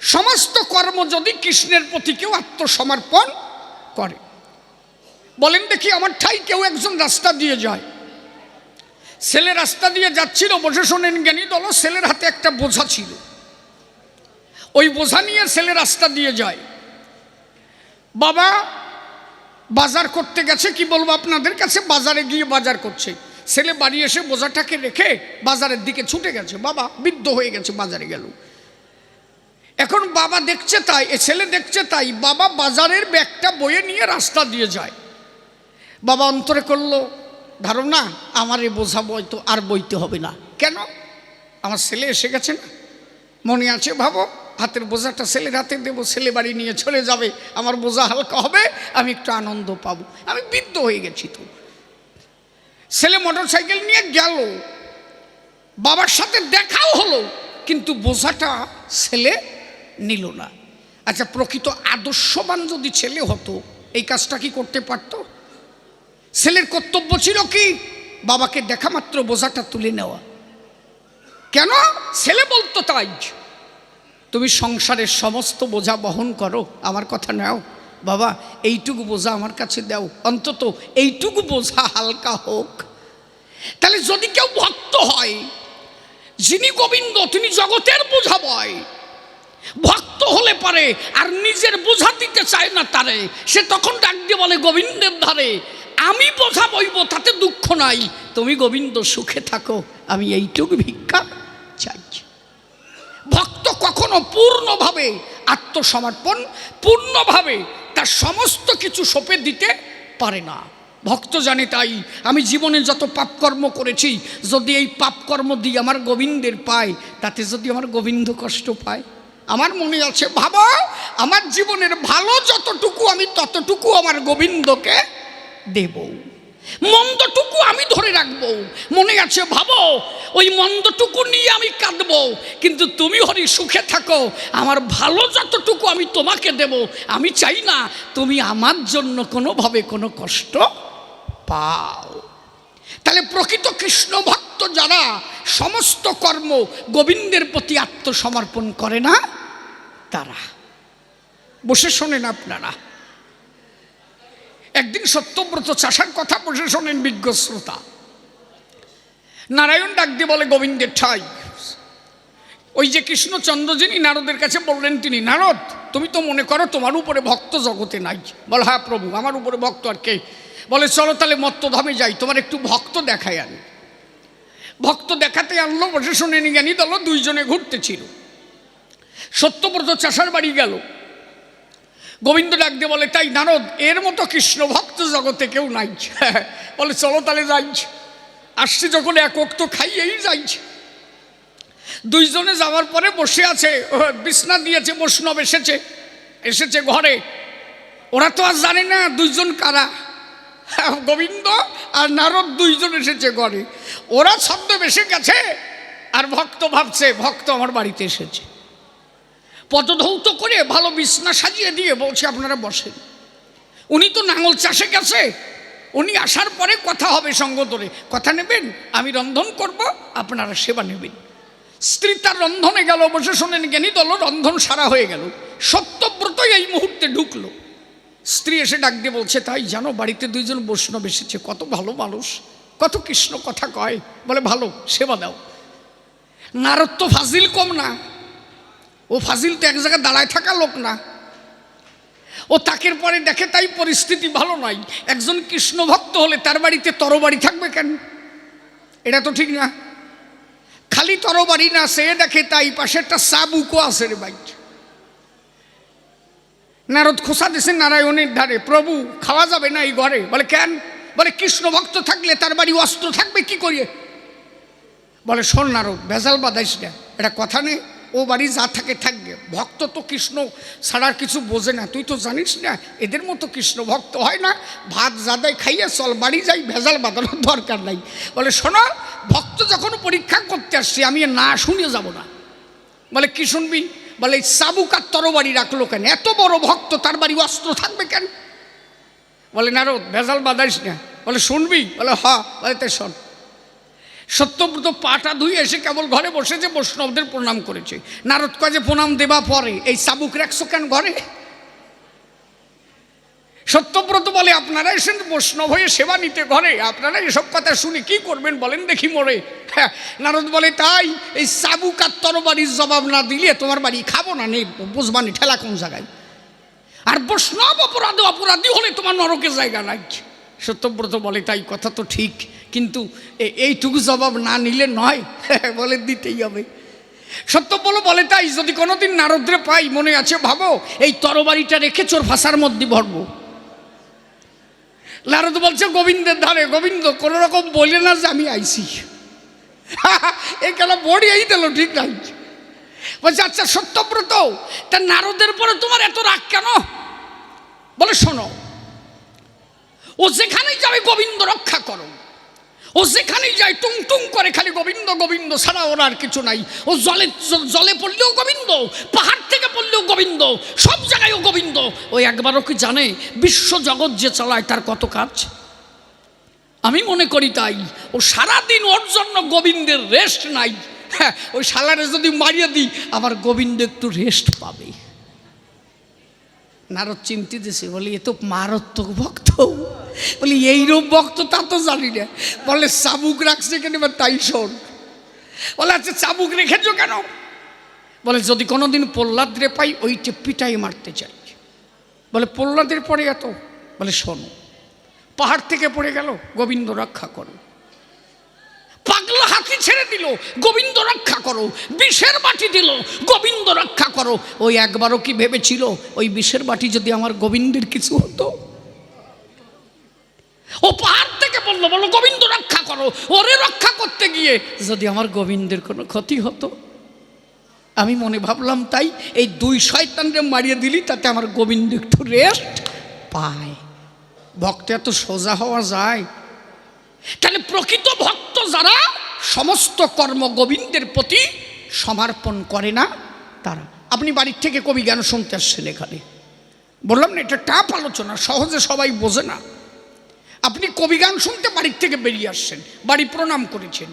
সমস্ত কর্ম যদি কৃষ্ণের প্রতি কেউ আত্মসমর্পণ করে। বলেন দেখি, আমার ঠাই কেউ একজন রাস্তা দিয়ে যায়, ছেলে রাস্তা দিয়ে যাচ্ছিল, বসে শোনেন জ্ঞানী দল, ছেলের হাতে একটা বোঝা ছিল, ওই বোঝা নিয়ে ছেলে রাস্তা দিয়ে যায়। বাবা বাজার করতে গেছে, কি বলবো আপনাদের কাছে, বাজারে গিয়ে বাজার করছে। ছেলে বাড়ি এসে বোঝাটাকে রেখে বাজারের দিকে ছুটে গেছে। বাবা বৃদ্ধ হয়ে গেছে, বাজারে গেল। এখন বাবা দেখছে তাই, ছেলে দেখছে তাই, বাবা বাজারের ব্যাগটা বয়ে নিয়ে রাস্তা দিয়ে যায়। বাবা অন্তরে করলো ধারণা, আমার এই বোঝা বইতো আর বইতে হবে না। কেন? আমার ছেলে এসে গেছে না, মনে আছে ভাবো, হাতের বোঝাটা ছেলের হাতে দেবো, ছেলে বাড়ি নিয়ে চলে যাবে, আমার বোঝা হালকা হবে, আমি একটু আনন্দ পাবো। আমি বৃদ্ধ হয়ে গেছি তো। ছেলে মোটরসাইকেল নিয়ে গেল, বাবার সাথে দেখাও হলো, কিন্তু বোঝাটা ছেলে নিল না। আচ্ছা, প্রকৃত আদর্শবান যদি ছেলে হতো এই কাজটা কি করতে পারত? ছেলের কর্তব্য ছিল কি? বাবাকে দেখা মাত্র বোঝাটা তুলে নেওয়া। কেন? ছেলে বলতো তাই, তুমি সংসারের সমস্ত বোঝা বহন করো, আমার কথা নাও বাবা, এইটুকু বোঝা আমার কাছে দাও, অন্তত এইটুকু বোঝা হালকা হোক। তাহলে যদি কেউ ভক্ত হয়, যিনি গোবিন্দ তিনি জগতের বোঝা বয়, ভক্ত হলে পারে আর নিজের বোঝা দিতে চায় না তারে, সে তখন ডাক দিয়ে বলে গোবিন্দের ধারে, আমি বোঝা বইব তাতে দুঃখ নাই, তুমি গোবিন্দ সুখে থাকো, আমি এইটুকু ভিক্ষা চাই। ভক্ত কখনো পূর্ণভাবে আত্মসমর্পণ, পূর্ণভাবে তার সমস্ত কিছু সঁপে দিতে পারে না। ভক্ত জানে তাই, আমি জীবনে যত পাপকর্ম করেছি, যদি এই পাপকর্ম দিয়ে আমার গোবিন্দের পাই, তাতে যদি আমার গোবিন্দ কষ্ট পায়, আমার মনে আছে ভাবো, আমার জীবনের ভালো যতটুকু আমি ততটুকু আমার গোবিন্দকে দেব, মন্দটুকু আমি ধরে রাখবো। মনে আছে ভাবো, ওই মন্দটুকু নিয়ে আমি কাঁদবো, কিন্তু তুমি হরি সুখে থাকো, আমার ভালো যতটুকু আমি তোমাকে দেব। আমি চাই না তুমি আমার জন্য কোনোভাবে কোনো কষ্ট পাও। তাহলে প্রকৃত কৃষ্ণ ভক্ত যারা সমস্ত কর্ম গোবিন্দের প্রতি আত্মসমর্পণ করে না, তারা বসে শোনেন আপনারা। একদিন সত্যব্রত চাষার কথা বসে শোনেন বিজ্ঞ শ্রোতা। নারায়ণ ডাক দিয়ে বলে, গোবিন্দের ঠাই। ওই যে কৃষ্ণচন্দ্র যিনি নারদের কাছে বললেন, তিনি, নারদ তুমি তো মনে করো তোমার উপরে ভক্ত জগতে নাই। বলে, হ্যাঁ প্রভু, আমার উপরে ভক্ত আর কে? বলে, চলো তাহলে মত্তধামে যাই, তোমার একটু ভক্ত দেখায় আনি। ভক্ত দেখাতে আনলো। বসে শুনে জ্ঞানী দল দুইজনে ঘুরতেছিল। সত্যব্রত চাষার বাড়ি গেল। গোবিন্দ ডাক দিয়ে বলে, তাই নারদ, এর মতো কৃষ্ণ ভক্ত জগতে কেউ নাই। বলে, চলো তাহলে যাই। আসছে যখন একক তো খাইয়েই যাই। দুইজনে যাওয়ার পরে বসে আছে, বিছনা দিয়েছে, বৈষ্ণব এসেছে ঘরে। ওরা তো আর জানে না দুইজন কারা, গোবিন্দ আর নারদ দুইজন এসেছে ঘরে। ওরা ছদ্মবেশে গেছে আর ভক্ত ভাবছে ভক্ত আমার বাড়িতে এসেছে। পদধৌত করে ভালো বিছনা সাজিয়ে দিয়ে বলছে, আপনারা বসেন। উনি তো নাঙল চাষে গেছে, উনি আসার পরে কথা হবে সঙ্গ ধরে। কথা নেবেন, আমি রন্ধন করব, আপনারা সেবা নেবেন। স্ত্রী তার রন্ধনে গেল। বসে শোনেন জ্ঞানী দল রন্ধন সারা হয়ে গেল। সত্যব্রত এই মুহূর্তে ঢুকলো। স্ত্রী এসে ডাক দিয়ে বলছে, তাই জানো বাড়িতে দুইজন বৈষ্ণব এসেছে, কত ভালো মানুষ, কত কৃষ্ণ কথা কয়। বলে, ভালো, সেবা দাও। নারদ তো ফাজিল কম না, ও ফাজিল তো এক জায়গায় দাঁড়ায় থাকা লোক না। ও তাকের পরে দেখে তাই পরিস্থিতি ভালো নাই। একজন কৃষ্ণ ভক্ত হলে তার বাড়িতে তরবারি থাকবে কেন? এটা তো ঠিক না। খালি তরবারি না, সে দেখে তাই পাশে একটা চাবুকও আছে রে ভাই। নারদ খোসা দিয়েছে নারায়ণের ধারে, প্রভু খাওয়া যাবে না এই ঘরে। বলে, কেন? বলে, কৃষ্ণ ভক্ত থাকলে তার বাড়ি অস্ত্র থাকবে কি করিয়ে? বলে, শোন নারদ, ভেজাল বাদাইস না, এটা কথা নেই। ও বাড়ি যা থাকে থাকবে, ভক্ত তো কৃষ্ণ ছাড়ার কিছু বোঝে না, তুই তো জানিস না। এদের মতো কৃষ্ণ ভক্ত হয় না, ভাত যাদাই খাইয়ে চল বাড়ি যাই, ভেজাল বাঁধানোর দরকার নাই। বলে, শোনো, ভক্ত যখন পরীক্ষা করতে আসছি আমি না শুনে যাব না। বলে, কি শুনবি? বলে, এই চাবুক আর তরবারি রাখলো কেন? এত বড় ভক্ত, তার বাড়ি অস্ত্র থাকবে কেন? বলে, নারদ ভেজাল বাঁধাইস না। বলে, শুনবি? বলে, হ্যাঁ। বলে, তাই শোন। সত্যব্রত পাটা ধুয়ে এসে কেবল ঘরে বসেছে, বৈষ্ণবদের প্রণাম করেছে। নারদ কয় যে, প্রণাম দেবা পরে এই চাবুক রাখছো কেন ঘরে? সত্যব্রত বলে, আপনারা এসেন বৈষ্ণব হয়ে সেবা নিতে ঘরে, আপনারা এসব কথা শুনে কি করবেন বলেন দেখি মোরে। হ্যাঁ। নারদ বলে, তাই এই চাবুক আর তরবারির জবাব না দিলে তোমার বাড়ি খাবো না, নেই বুঝবানি ঠেলা কোন জায়গায়। আর বৈষ্ণব অপরাধী হলে তোমার নরকের জায়গা নাই। সত্যব্রত বলে, তাই কথা তো ঠিক, কিন্তু এইটুকু জবাব না নিলে নয়। বলে, দিতেই হবে। সত্যব্রত বলে, তাই যদি কোনোদিন নারদরে পাই, মনে আছে ভাবো, এই তরবারিটা রেখে চোর ফাঁসার মধ্যে ভরবো। নারদ বলছে, গোবিন্দের ধারে, গোবিন্দ কোনো রকম বলে না যে আমি আইছি। এই কেন বড়িয়েই দিল, ঠিক নাই। বলছে, আচ্ছা সত্যব্রত, তা নারদের পরে তোমার এত রাগ কেন? বলে, শোনো, ও যেখানেই যাবে গোবিন্দ রক্ষা করো। ও যেখানেই যায় টুং টুং করে খালি গোবিন্দ গোবিন্দ ছাড়া ওর আর কিছু নাই। ও জলে পড়লেও গোবিন্দ, পাহাড় থেকে পড়লেও গোবিন্দ, সব জায়গায়ও গোবিন্দ। ওই একবারও কি জানে বিশ্ব জগৎ যে চালায় তার কত কাজ? আমি মনে করি তাই ও সারাদিন ওর জন্য গোবিন্দের রেস্ট নাই। হ্যাঁ, ওই শালারে যদি মারিয়ে দিই আবার গোবিন্দ একটু রেস্ট পাবে। নারদ চিন্তিত দিছে, বলি এ তো মারাত্মক ভক্ত। বলি, এইরূপ ভক্ত তা তো জানি না। বলে, চাবুক রাখছে কেন? তাই শোন। বলে, আচ্ছা চাবুক রেখেছো কেন? বলে, যদি কোনোদিন প্রহ্লাদরে পাই ওইটা পিটাই মারতে চাই। বলে, প্রহ্লাদের পরে এত? বলে, শোনো, পাহাড় থেকে পড়ে গেল, গোবিন্দ রক্ষা করো। পাগলা হাতি ছেড়ে দিল, গোবিন্দ রক্ষা করো। বিষের বাটি দিল, গোবিন্দ রক্ষা করো। ওই একবারও কি ভেবেছিল ওই বিষের বাটি যদি আমার গোবিন্দের কিছু হতো? ও পাহাড় থেকে বললো, বলো গোবিন্দ রক্ষা করো। ওরে রক্ষা করতে গিয়ে যদি আমার গোবিন্দের কোনো ক্ষতি হতো? আমি মনে ভাবলাম তাই এই দুই শয়তানরে মারিয়ে দিলি, তাতে আমার গোবিন্দ একটু রেস্ট পায়। ভক্ত এত সোজা হওয়া যায়? তাহলে প্রকৃত ভক্ত যারা সমস্ত কর্ম গোবিন্দের প্রতি সমর্পণ করে না তারা। আপনি বাড়ির থেকে কবি গান শুনতে আসছেন এখানে, বললাম না এটা টাফ আলোচনা, সহজে সবাই বোঝে না। আপনি কবি গান শুনতে বাড়ির থেকে বেরিয়ে আসছেন, বাড়ি প্রণাম করেছেন।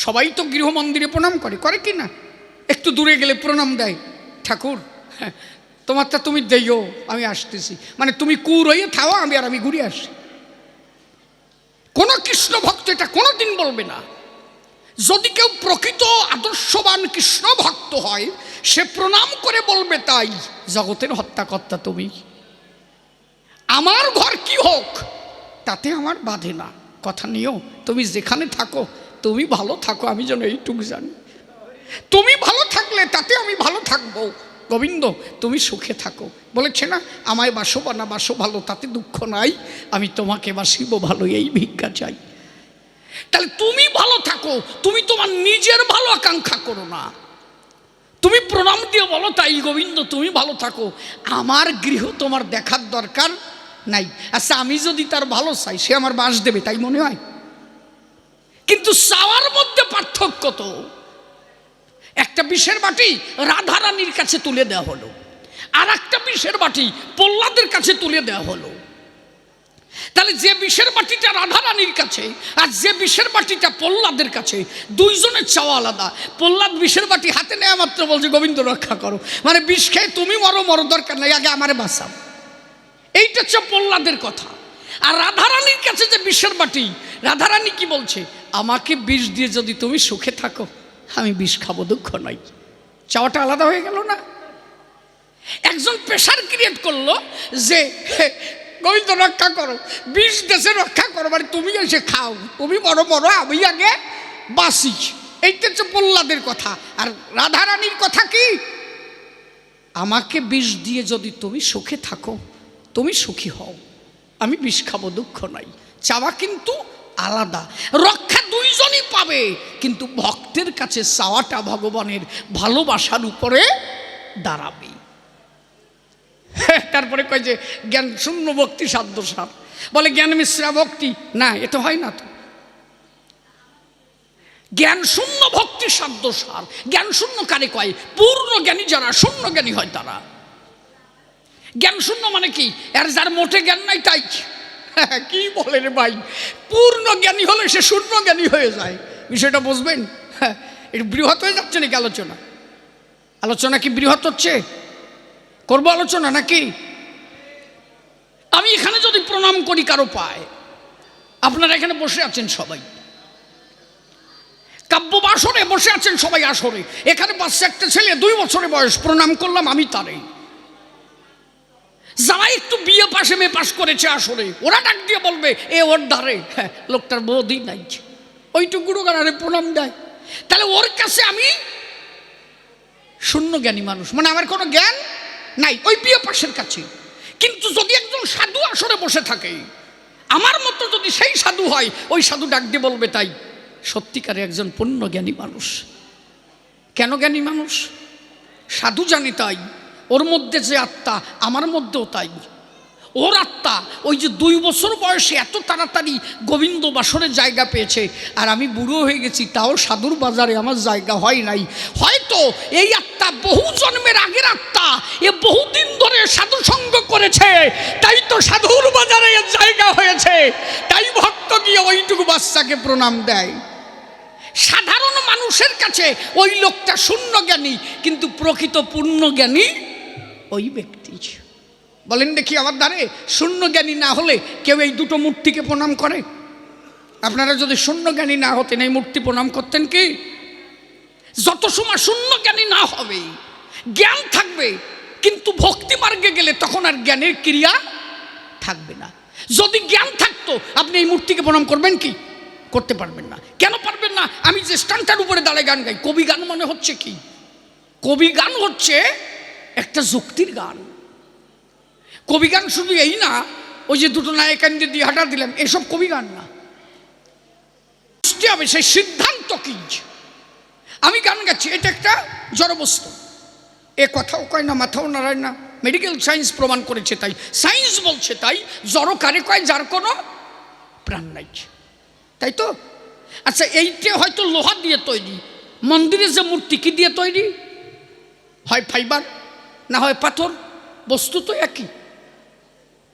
সবাই তো গৃহ মন্দিরে প্রণাম করে কি না? একটু দূরে গেলে প্রণাম দেয়, ঠাকুর হ্যাঁ তোমারটা তুমি দেইও, আমি আসতেছি, মানে তুমি কুর হয়ে থাও, আমি ঘুরে আসি। কোন কৃষ্ণ ভক্ত এটা কোনোদিন বলবে না যদি কেউ প্রকৃত আদর্শবান কৃষ্ণ ভক্ত হয়, সে প্রণাম করে বলবে, তাই জগতের হত্যাকর্তা তুমি, আমার ঘর কি হোক তাতে আমার বাধে না, কথা নিও, তুমি যেখানে থাকো তুমি ভালো থাকো, আমি যেন এইটুকু জানি, তুমি ভালো থাকলে তাতে আমি ভালো থাকবো, গোবিন্দ তুমি সুখে থাকো। বলেছে না, আমায় বাসো বা না বাসো ভালো, তাতে দুঃখ নাই, আমি তোমাকে বাসিব ভালো, এই ভিক্ষা চাই। তাহলে তুমি ভালো থাকো, তুমি তোমার নিজের ভালো আকাঙ্ক্ষা করো না, তুমি প্রণাম দিয়ে বলো, তাই গোবিন্দ তুমি ভালো থাকো, আমার গৃহ তোমার দেখার দরকার নাই। আচ্ছা, আমি যদি তার ভালো চাই, সে আমার বাস দেবে তাই মনে হয়? কিন্তু চাওয়ার মধ্যে পার্থক্য তো। একটা বিষের বাটি রাধারানীর কাছে তুলে দেওয়া হলো, আর একটা বিষের বাটি প্রহ্লাদের কাছে তুলে দেওয়া হলো। তাহলে যে বিষের বাটিটা রাধারানীর কাছে আর যে বিষের বাটিটা প্রহ্লাদের কাছে, দুইজনের চাওয়া আলাদা। প্রহ্লাদ বিষের বাটি হাতে নেওয়া মাত্র বলছে, গোবিন্দ রক্ষা করো, মানে বিষ খেয়ে তুমি মরো দরকার নাই, আগে আমারে বাঁচাও। এইটা হচ্ছে প্রহ্লাদের কথা। আর রাধারানীর কাছে যে বিষের বাটি, রাধারানী কি বলছে, আমাকে বিষ দিয়ে যদি তুমি সুখে থাকো, আমি বিষ খাবো, দুঃখ নাই। চাওয়াটা আলাদা হয়ে গেল না? একজন প্রেশার ক্রিয়েট করলো যে গোবিন্দ রক্ষা করো, বিষ দেশে রক্ষা করো, মানে তুমি এসে খাও, তুমি মরো, আমি আগে বাসি। এইটা হচ্ছে প্রহ্লাদের কথা। আর রাধারানীর কথা কি, আমাকে বিষ দিয়ে যদি তুমি সুখে থাকো, তুমি সুখী হও, আমি বিষ খাবো, দুঃখ নাই। চাওয়া কিন্তু আলাদা, রক্ষা দুইজনই পাবে, কিন্তু ভক্তের কাছে চাওয়াটা ভগবানের ভালোবাসার উপরে দাঁড়াবে। তারপরে কয় যে জ্ঞান শূন্য ভক্তি সাধ্য সার, বলে জ্ঞান মিশ্রা ভক্তি না, এ তো হয় না তো। জ্ঞান শূন্য ভক্তি সাধ্য সার, জ্ঞান শূন্য কারে কয়? পূর্ণ জ্ঞানী যারা, শূন্য জ্ঞানী হয় তারা। জ্ঞান শূন্য মানে কি? আর যার মোটে জ্ঞান নাই তাই। কি বলে রে ভাই, পূর্ণ জ্ঞানী হলে সে শূন্য জ্ঞানী হয়ে যায়। বিষয়টা বুঝবেন? এটা বৃহৎ হয়ে যাচ্ছে নাকি আলোচনা? আলোচনা কি বৃহৎ হচ্ছে? করবো আলোচনা নাকি? আমি এখানে যদি প্রণাম করি কারো পায়, আপনারা এখানে বসে আছেন সবাই, কাব্য বাসরে বসে আছেন সবাই, আসরে এখানে বাচ্চা একটা ছেলে 2 বছরের বয়স, প্রণাম করলাম আমি তারে। যারা একটু বিয়ে পাশে মেয়ে পাশ করেছে আসরে, ওরা ডাক দিয়ে বলবে, এ ওর ধারে, হ্যাঁ লোকটার বৌদি নাই, ওইটুকু গানারে প্রণাম দেয়। তাহলে ওর কাছে আমি শূন্য জ্ঞানী মানুষ, মানে আমার কোনো জ্ঞান নাই ওই বিয়ে পাশের কাছে। কিন্তু যদি একজন সাধু আসরে বসে থাকে, আমার মতো যদি সেই সাধু হয়, ওই সাধু ডাক দিয়ে বলবে, তাই সত্যিকারে একজন পূর্ণ জ্ঞানী মানুষ। কেন জ্ঞানী মানুষ? সাধু জানে তাই, ওর মধ্যে যে আত্মা আমার মধ্যেও তাই। ওর আত্মা ওই যে 2 বছর বয়সে এত তাড়াতাড়ি গোবিন্দ বাসরের জায়গা পেয়েছে, আর আমি বুড়ো হয়ে গেছি, তাও সাধুর বাজারে আমার জায়গা হয় নাই। হয়তো এই আত্মা বহু জন্মের আগের আত্মা, এ বহুদিন ধরে সাধু সঙ্গ করেছে, তাই তো সাধুর বাজারে এর জায়গা হয়েছে। তাই ভক্ত গিয়ে ওইটুকু বাচ্চাকে প্রণাম দেয়। সাধারণ মানুষের কাছে ওই লোকটা শূন্য জ্ঞানী, কিন্তু প্রকৃত পূর্ণ জ্ঞানী ওই ব্যক্তি। বলেন দেখি, আমার দ্বারে শূন্য জ্ঞানী না হলে কেউ এই দুটো মূর্তিকে প্রণাম করে? আপনারা যদি শূন্য জ্ঞানী না হতেন, এই মূর্তি প্রণাম করতেন কি? যত সময় শূন্য জ্ঞানী না হবে, জ্ঞান থাকবে, কিন্তু ভক্তি মার্গে গেলে তখন আর জ্ঞানের ক্রিয়া থাকবে না। যদি জ্ঞান থাকতো, আপনি এই মূর্তিকে প্রণাম করবেন কি? করতে পারবেন না। কেন পারবেন না? আমি যে স্টানটার উপরে দাঁড়ায় গান গাই, কবি গান মনে হচ্ছে কি? কবি গান হচ্ছে একটা যুক্তির গান। কবি গান শুধু এই না, ওই যে দুটো নায়িকান দিয়ে হাঁটা দিলাম, এসব কবি গান না। হবে সেই সিদ্ধান্ত কি? আমি গান গাচ্ছি, এটা একটা জড়বস্তু, এ কথাও কয় না, মাথাও নাড়ায় না, মেডিকেল সায়েন্স প্রমাণ করেছে তাই, সায়েন্স বলছে তাই। জড় কারে কয়? যার কোনো প্রাণ নাই, তাই তো? আচ্ছা, এইটা হয়তো লোহা দিয়ে তৈরি, মন্দিরে যে মূর্তি কি দিয়ে তৈরি? হয় ফাইবার, না হয় পাথর, বস্তু তো একই।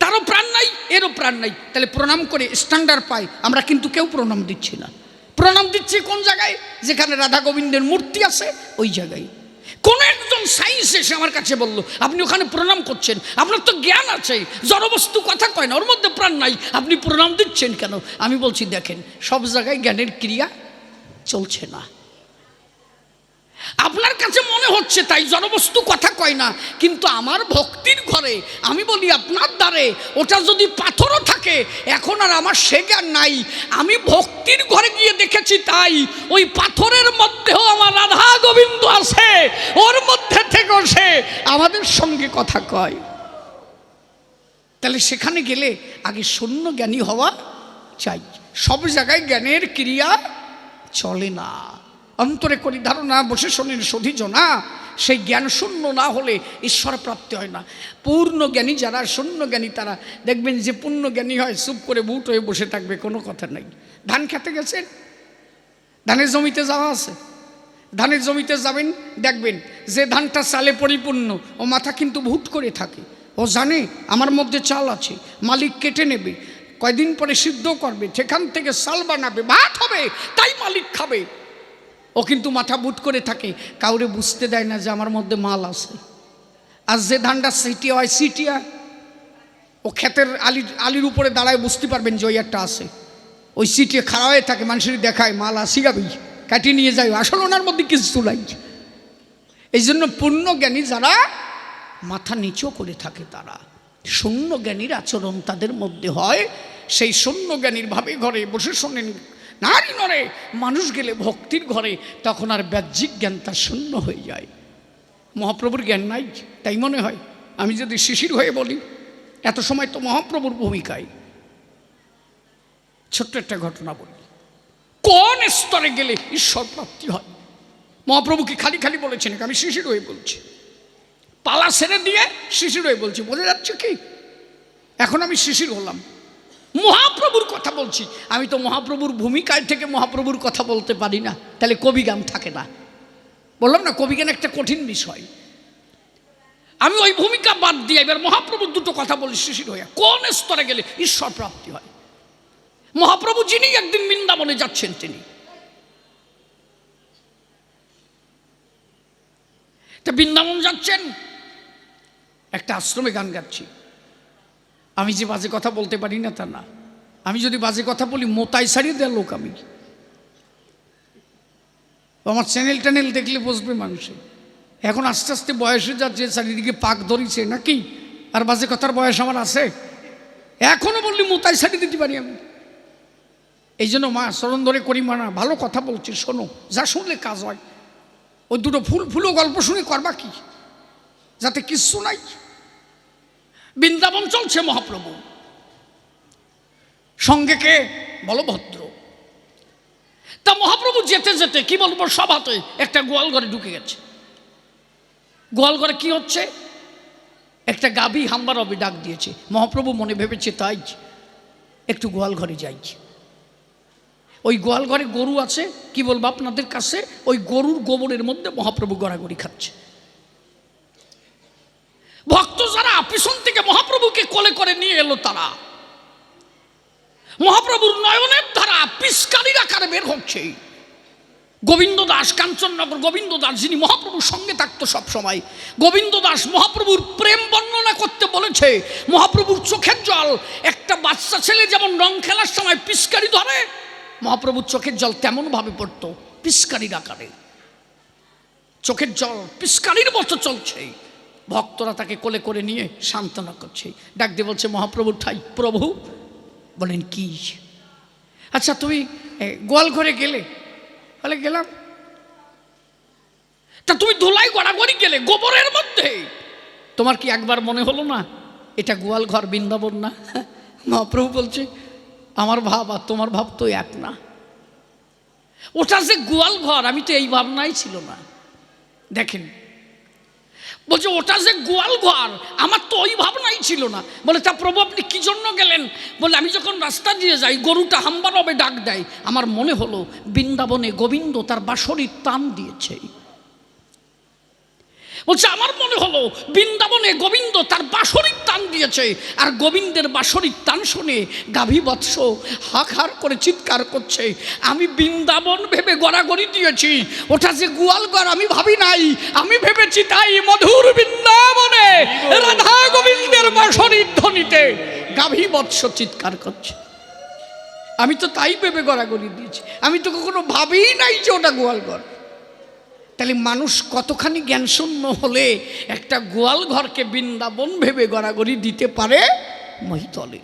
তারও প্রাণ নাই, এরও প্রাণ নাই। তাহলে প্রণাম করে স্ট্যান্ডার্ড পাই আমরা, কিন্তু কেউ প্রণাম দিচ্ছি না। প্রণাম দিচ্ছি কোন জায়গায়? যেখানে রাধা গোবিন্দের মূর্তি আছে ওই জায়গায়। কোন একজন সায়েন্স এসে আমার কাছে বলল, আপনি ওখানে প্রণাম করছেন, আপনার তো জ্ঞান আছে, জড়বস্তু কথা কয় না, ওর মধ্যে প্রাণ নাই, আপনি প্রণাম দিচ্ছেন কেন? আমি বলছি, দেখেন, সব জায়গায় জ্ঞানের ক্রিয়া চলছে না। আপনার কাছে মনে হচ্ছে তাই, জড়বস্তু কথা কয় না, কিন্তু আমার ভক্তির ঘরে আমি বলি আপনার দ্বারে ওটা যদি পাথরও থাকে, এখন আর আমার সে জ্ঞান নাই। আমি ভক্তির ঘরে গিয়ে দেখেছি, তাই ওই পাথরের মধ্যেও আমার রাধা গোবিন্দ আছে, ওর মধ্যে থেকেও সে আমাদের সঙ্গে কথা কয়। তাহলে সেখানে গেলে আগে শূন্য জ্ঞানী হওয়া চাই। সব জায়গায় জ্ঞানের ক্রিয়া চলে না। অন্তরে করি ধারণা, বসে শোনেন সধিজ না, সেই জ্ঞান শূন্য না হলে ঈশ্বর প্রাপ্তি হয় না। পূর্ণ জ্ঞানী যারা, শূন্য জ্ঞানী তারা দেখবেন যে পূর্ণ জ্ঞানী হয় চুপ করে বুট হয়ে বসে থাকবে, কোনো কথা নেই। ধান খেতে গেছেন, ধানের জমিতে যাওয়া আছে, ধানের জমিতে যাবেন, দেখবেন যে ধানটা চালে পরিপূর্ণ, ও মাথা কিন্তু ভুট করে থাকে। ও জানে আমার মধ্যে চাল আছে, মালিক কেটে নেবে, কয়দিন পরে সিদ্ধ করবে, সেখান থেকে চাল বানাবে, ভাত হবে, তাই মালিক খাবে। ও কিন্তু মাথা বুট করে থাকে, কাউরে বুঝতে দেয় না যে আমার মধ্যে মাল আছে। আর যে ধানটা সিটিয়া হয়, সিটিয়া, ও ক্ষেতের আলির উপরে দাঁড়ায় বুঝতে পারবেন যে ওই একটা আছে। ওই সিটিয়ে খাড়া হয়ে থাকে, মানুষের দেখায় মাল আসি গাবি, কাটিয়ে নিয়ে যায়, আসলে ওনার মধ্যে কিছু নাই। এই জন্য পূর্ণ জ্ঞানী যারা মাথা নিচু করে থাকে, তারা শূন্য জ্ঞানীর আচরণ তাদের মধ্যে হয়। সেই শূন্য জ্ঞানীর ভাবে ঘরে বসে শোনেন, নারী নরে মানুষ গেলে ভক্তির ঘরে, তখন আর বাহ্যিক জ্ঞান তার শূন্য হয়ে যায়। মহাপ্রভুর জ্ঞান নাই তাই মনে হয়। আমি যদি শিশির হয়ে বলি, এত সময় তো মহাপ্রভুর ভূমিকায়। ছোট্ট একটা ঘটনা বলি, কোন স্তরে গেলে ঈশ্বর প্রাপ্তি হয়। মহাপ্রভুকে খালি খালি বলেছেন, আমি শিশির হয়ে বলছি, পালা ছেড়ে দিয়ে শিশির হয়ে বলছি, বোঝা যাচ্ছে কি? এখন আমি শিশির হলাম, মহাপ্রভুর কথা বলছি। আমি তো মহাপ্রভুর ভূমিকায় থেকে মহাপ্রভুর কথা বলতে পারি না, তাহলে কবিগান থাকে না। বললাম না, কবিগান একটা কঠিন বিষয়। আমি ওই ভূমিকা বাদ দিয়ে এবার মহাপ্রভুর দুটো কথা বলি শিশির হয়ে। কোন স্তরে গেলে ঈশ্বর প্রাপ্তি হয়? মহাপ্রভু যিনি একদিন বৃন্দাবনে যাচ্ছেন, তিনি তা বৃন্দাবন যাচ্ছেন, একটা আশ্রমে গান গাচ্ছি। আমি যে বাজে কথা বলতে পারি না তা না, আমি যদি বাজে কথা বলি মোতাই সারিয়ে দেওয়ার লোক আমি। আমার চ্যানেল ট্যানেল দেখলে বসবে মানুষে। এখন আস্তে আস্তে বয়সে যাচ্ছে, চারিদিকে পাক ধরিছে নাকি, আর বাজে কথার বয়স আমার আছে? এখনো বললি মোতাই সারিয়ে দিতে পারি আমি। এই জন্য মা চরণ ধরে করি, মানা ভালো কথা বলছি, শোনো, যা শুনলে কাজ হয়। ওই দুটো ফুলও গল্প শুনে করবা কি, যাতে কিচ্ছু নাই। বৃন্দাবন চলছে মহাপ্রভু, সঙ্গে কে? বলভদ্র। তা মহাপ্রভু যেতে যেতে কি বলবো, সভাতে একটা গোয়াল ঘরে ঢুকে গেছে। গোয়াল ঘরে কি হচ্ছে? একটা গাভী হাম্বার রবি ডাক দিয়েছে। মহাপ্রভু মনে ভেবেছে তাই একটু গোয়াল ঘরে যাই। ওই গোয়াল ঘরে গরু আছে, কি বলবো আপনাদের কাছে, ওই গরুর গোবরের মধ্যে মহাপ্রভু গড়াগড়ি খাচ্ছে। ভক্ত যারা পিছন থেকে মহাপ্রভুকে কোলে করে নিয়ে এলো, তারা মহাপ্রভুর নয়নের ধারা পিস্কারির আকারে বের হচ্ছে। গোবিন্দ দাস, কাঞ্চননগর গোবিন্দ দাস, যিনি মহাপ্রভুর সঙ্গে থাকতো সব সময়, গোবিন্দ দাস মহাপ্রভুর প্রেম বর্ণনা করতে বলেছে। মহাপ্রভুর চোখের জল, একটা বাচ্চা ছেলে যেমন রং খেলার সময় পিস্কারি ধরে, মহাপ্রভুর চোখের জল তেমন ভাবে পড়তো, পিস্কারির আকারে। চোখের জল পিস্কারির মতো চলছে। ভক্তরা তাকে কোলে করে নিয়ে সান্ত্বনা করছে, ডাক দিয়ে বলছে, মহাপ্রভুর ঠাই। প্রভু বলেন কি? আচ্ছা তুমি গোয়াল ঘরে গেলে? বলে গেলাম। তা তুমি ধুলাই গড়াগড়ি গেলে গোবরের মধ্যে, তোমার কি একবার মনে হলো না এটা গোয়াল ঘর, বৃন্দাবন না? মহাপ্রভু বলছে, আমার ভাব আর তোমার ভাব তো এক না। ওটা যে গোয়াল ঘর, আমি তো এই ভাবনাই ছিল না। দেখেন, বলছে ওটা যে গোয়াল ঘর, আমার তো ওই ভাবনাই ছিল না। বলে তা প্রভু আপনি কি জন্য গেলেন? বলে আমি যখন রাস্তা দিয়ে যাই, গরুটা হাম্বার হবে ডাক দেয়, আমার মনে হলো বৃন্দাবনে গোবিন্দ তার বাঁশরির টান দিয়েছে। বলছে আমার মনে হলো বৃন্দাবনে গোবিন্দ তার বাঁশরির টান দিয়েছে, আর গোবিন্দের বাঁশরির টান শুনে গাভী বৎস হাঁক করে চিৎকার করছে। আমি বৃন্দাবন ভেবে গড়াগড়ি দিয়েছি, ওটা যে গোয়াল ঘর আমি ভাবি নাই, আমি ভেবেছি তাই মধুর বৃন্দাবনে রাধা গোবিন্দের বাঁশরির ধ্বনিতে গাভী বৎস চিৎকার করছে। আমি তো তাই ভেবে গড়াগড়ি দিয়েছি, আমি তো কখনো ভাবিই নাই যে ওটা গোয়াল ঘর। তাহলে মানুষ কতখানি জ্ঞানশূন্য হলে একটা গোয়াল ঘরকে বৃন্দাবন ভেবে গড়াগড়ি দিতে পারে মহিতলে।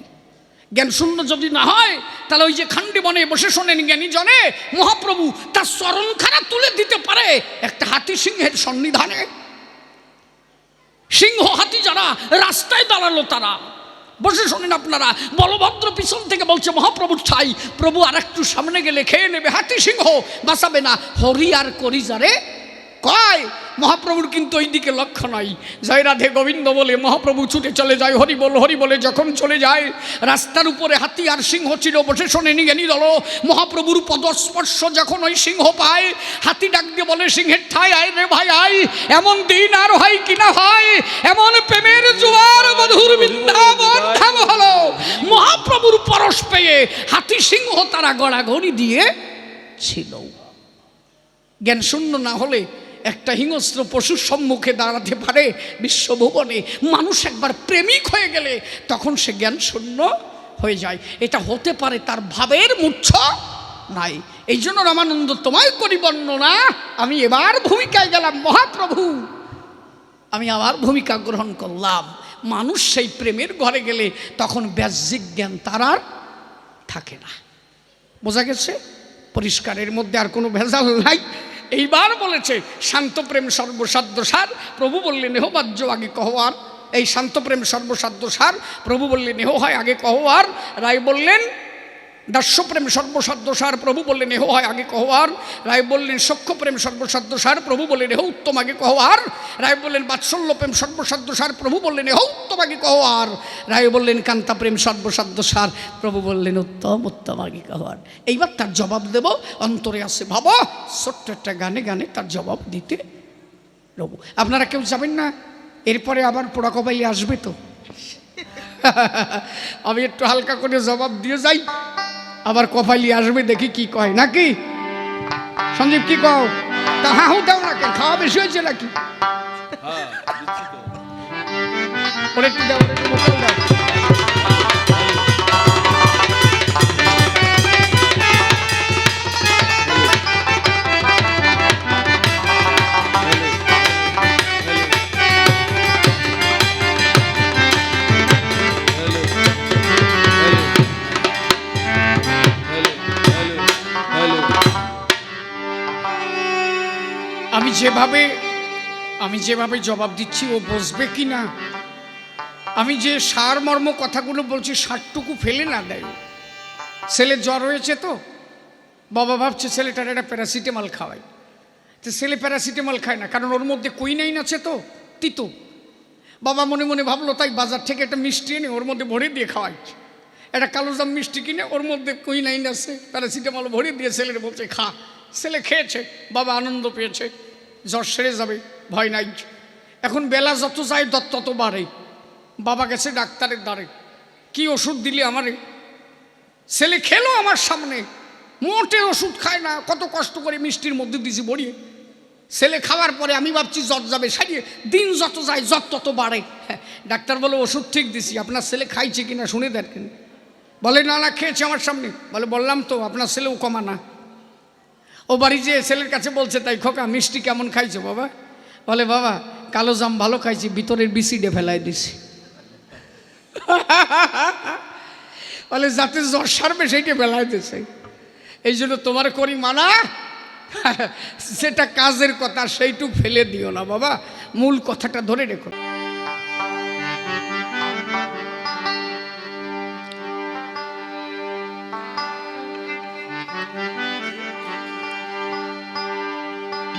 জ্ঞানশূন্য যদি না হয় তাহলে ওই যে খান্ডি বনে বসে শোনেন জ্ঞানী জনে, মহাপ্রভু তার চরণখানা তুলে দিতে পারে একটা হাতি সিংহের সন্নিধানে। সিংহ হাতি যারা রাস্তায় দাঁড়ালো তারা বসে শোনেন আপনারা, বলভদ্র পিছন থেকে বলছে মহাপ্রভুর ছাই, প্রভু আর একটু সামনে গেলে খেয়ে নেবে হাতি সিংহ, বাঁচাবে না। হরি আর করি যারে কয়, মহাপ্রভুর কিন্তু ওই দিকে লক্ষ্য নাই। জয় রাধে গোবিন্দ বলে মহাপ্রভু ছুটে চলে যায়, হরি বলে যখন চলে যায়, রাস্তার উপরে হাতি আর সিংহ ছিল বসে শোনেনি জ্ঞানী দল। মহাপ্রভুর পদস্পর্শ যখন ওই সিংহ পায়, হাতি ডাক দিয়ে বলে সিংহের ঠাই আয় রে ভাই আয়, এমন দিন আর হয় কিনা হয়, এমন প্রেমের জোয়ার মধুর বৃন্দাবন ধাম হলো। মহাপ্রভুর পরশ পেয়ে হাতি সিংহ তারা গড়াগড়ি দিয়ে ছিল। জ্ঞান শূন্য না হলে একটা হিংস্র পশুর সম্মুখে দাঁড়াতে পারে বিশ্বভুবনে। মানুষ একবার প্রেমিক হয়ে গেলে তখন সে জ্ঞান শূন্য হয়ে যায়। এটা হতে পারে তার ভাবের মূর্ছ নাই। এই জন্য রামানন্দ তোমায় করি বর্ণনা, আমি এবার ভূমিকায় গেলাম মহাপ্রভু, আমি আবার ভূমিকা গ্রহণ করলাম। মানুষ সেই প্রেমের ঘরে গেলে তখন বাহ্যিক জ্ঞান তার আর থাকে না। বোঝা গেছে? পরিষ্কারের মধ্যে আর কোনো ভেজাল নাই। এইবার বলেছে শান্ত প্রেম সর্বসাধ্য সার, প্রভু বললেন এহ বাহ্য আগে কহো আর। এই শান্ত প্রেম সর্বসাধ্য সার, প্রভু বললেন এহ হয় আগে কহো আর। রায় বললেন দাস্য প্রেম সর্বসাধ্য সার, প্রভু বললেন এহ হয় আগে কহো আর। রায় বললেন সখ্য প্রেম সর্বসাধ্য সার, প্রভু বললেন এহ উত্তম আগে কহো আর। রায় বললেন বাৎসল্য প্রেম সর্বসাধ্য সার, প্রভু বললেন এহ উত্তম আগে কহো আর। রায় বললেন কান্তা প্রেম সর্বসাধ্য সার, প্রভু বললেন উত্তম আগে কহো আর। এইবার তার জবাব দেব, অন্তরে আছে ভাবা, ছোট্ট একটা গানে গানে তার জবাব দিতে রব। আপনারা কেউ যাবেন না? এরপরে আবার পোড়া কবাই আসবে তো আমি একটু হালকা করে জবাব দিয়ে যাই, আবার কপালি আসবে দেখি কি কয়, নাকি সঞ্জীব কি কও? তা হাহু দাও না, খাওয়া বেশি হয়েছে নাকি? ওরে একটু দাও, একটু বোতল দাও। আমি যেভাবে জবাব দিচ্ছি ও বুঝবে কি না? আমি যে সারমর্ম কথাগুলো বলছি সারটুকু ফেলে না দেয়। ছেলে জ্বর হয়েছে তো বাবা ভাবছে ছেলেটার একটা প্যারাসিটামল খাওয়াই, তো ছেলে প্যারাসিটামল খায় না, কারণ ওর মধ্যে কুইনাইন আছে তো তিতো। বাবা মনে মনে ভাবলো তাই বাজার থেকে একটা মিষ্টি এনে ওর মধ্যে ভরে দিয়ে খাওয়াইছে। একটা কালোজাম মিষ্টি কিনে ওর মধ্যে কুইনাইন আছে, প্যারাসিটামল ভরে দিয়ে ছেলের বলছে খা। ছেলে খেয়েছে, বাবা আনন্দ পেয়েছে, জ্বর সেরে যাবে, ভয় নাই। এখন বেলা যত যায় তত বাড়ে। বাবা গেছে ডাক্তারের দ্বারে, কি ওষুধ দিলে আমারে? ছেলে খেলো আমার সামনে, মোটে ওষুধ খায় না, কত কষ্ট করে মিষ্টির মধ্যে দিয়েছি ভরিয়ে। ছেলে খাওয়ার পরে আমি ভাবছি জ্বর যাবে সারিয়ে, দিন যত যায় জ্বর তত বাড়ে। ডাক্তার বলে ওষুধ ঠিক দিছি, আপনার ছেলে খাইছে কিনা শুনে দেখেন। বলে না না খেয়েছে আমার সামনে। বলে বললাম তো আপনার ছেলেও কমা না। ও বাড়ি যেয়ে ছেলের কাছে বলছে তাই খোকা মিষ্টি কেমন খাইছো বাবা? বলে বাবা কালো জাম ভালো খাইছি, ভিতরের বিসিডে ফেলাই দিছি। বলে যাতে জ্বর সারবে সেইটা ফেলাই দিছে। এই জন্য তোমার করি মানা, সেটা কাজের কথা সেইটুক ফেলে দিও না বাবা, মূল কথাটা ধরে রেখো।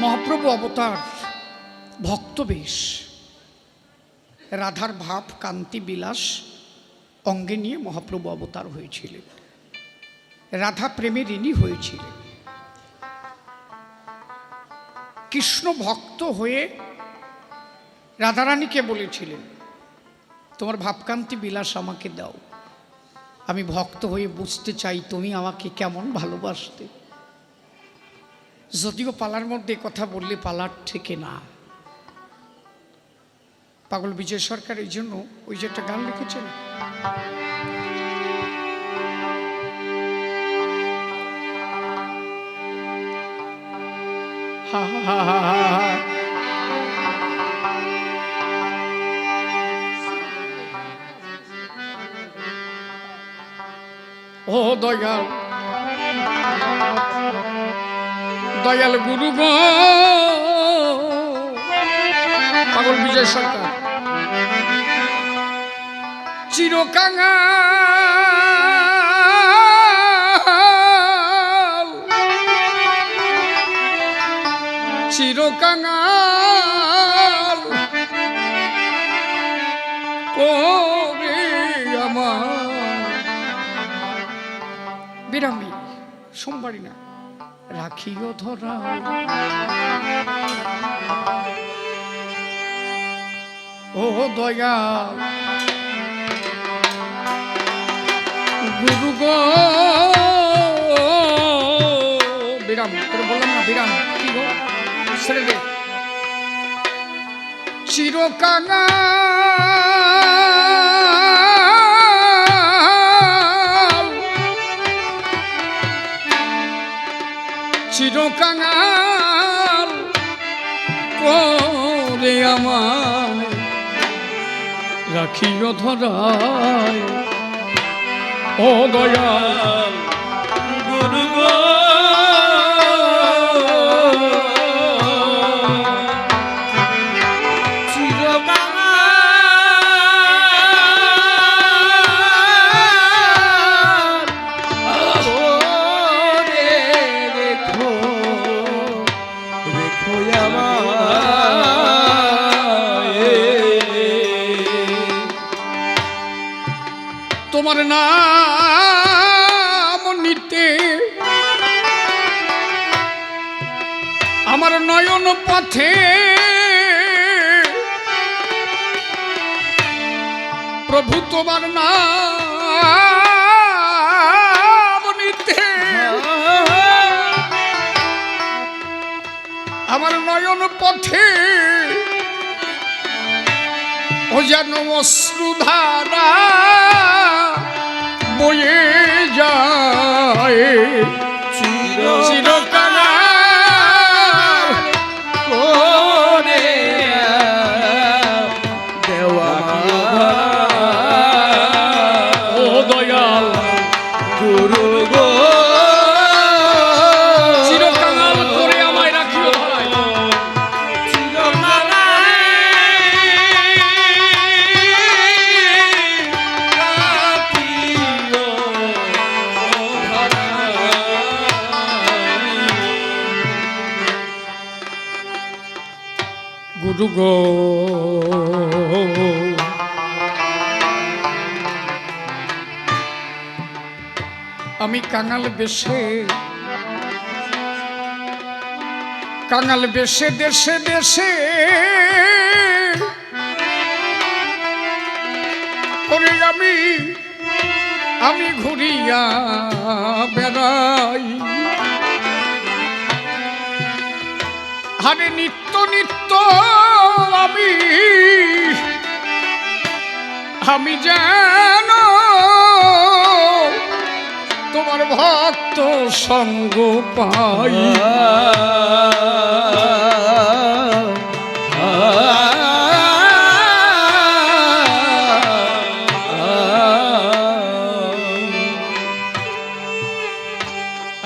মহাপ্রভু অবতার ভক্তবেশ, রাধার ভাব কান্তি বিলাস অঙ্গে নিয়ে মহাপ্রভু অবতার হয়েছিলেন। রাধা প্রেমে ঋণী হয়েছিলেন। কৃষ্ণ ভক্ত হয়ে রাধারানীকে বলেছিলেন তোমার ভাবকান্তি বিলাস আমাকে দাও, আমি ভক্ত হয়ে বুঝতে চাই তুমি আমাকে কেমন ভালোবাসতে। যদিও পালার মধ্যে কথা বললে পালার থেকে না। পাগল বিজয় সরকার এই জন্য ওই যে একটা গান লিখেছেন, ও দয়াল দয়াল গুরু গো পাগল বিজয় সরকার চিরকাঙাল ওরে আমার বিরামি সোমবারই না রাখিও ধরা ও দয়াল গুরু গো বিরাম তোর বললাম না বিরাম কি গো ছেড়ে দে চিরকাঙাল করে আমায় রাখিও ধরায় ও দয়াল গুরু গো তোমার নাম নিতে আমার নয়ন পথে প্রভু তোমার নাম নিতে আমার নয়ন পথে ও যেন অশ্রুধারা বয়ে যায় চিরকাল করে দেওয়া ও দয়াল গুরু গো চিরকাল করে আমায় রাখিও ধরায় গুরু গো আমি কাঙাল বেশে দেশে দেশে ওরে আমি ঘুরিয়া বেড়াই আরে নিত্য নিত্য আমি যেন তোমার ভক্ত সঙ্গ পাই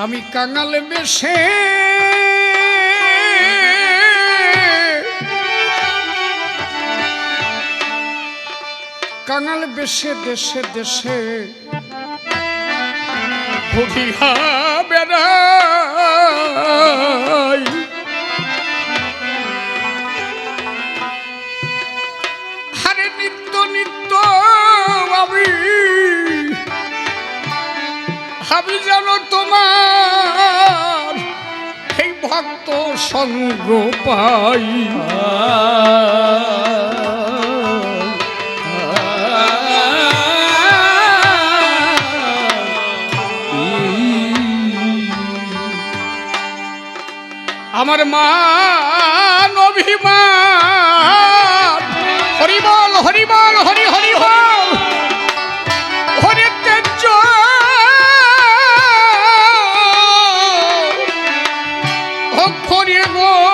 আমি কাঙাল বেশে কাঙাল বেশে দেশে দেশে ঘুরিয়া বেড়াই আরে নিত্য নিত্য আমি যেন তোমার এই ভক্ত সঙ্গ পাই আমার মান অভিমান হরি বল হরি বল হরি হরি বল হরি তেজ অক্ষরে গো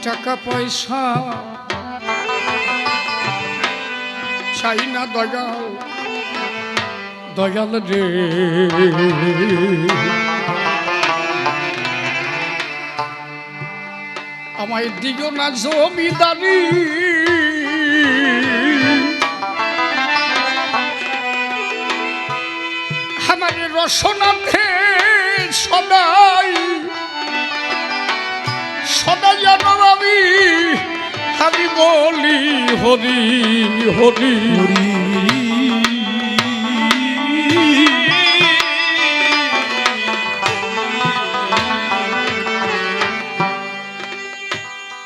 টাকা পয়সা চাই না দয়াল, দয়াল রে। আমায় দিও না জমিদারি, আমার রসনাতে সদাই সদাই যেন আমি বলি হরি হরি হরি।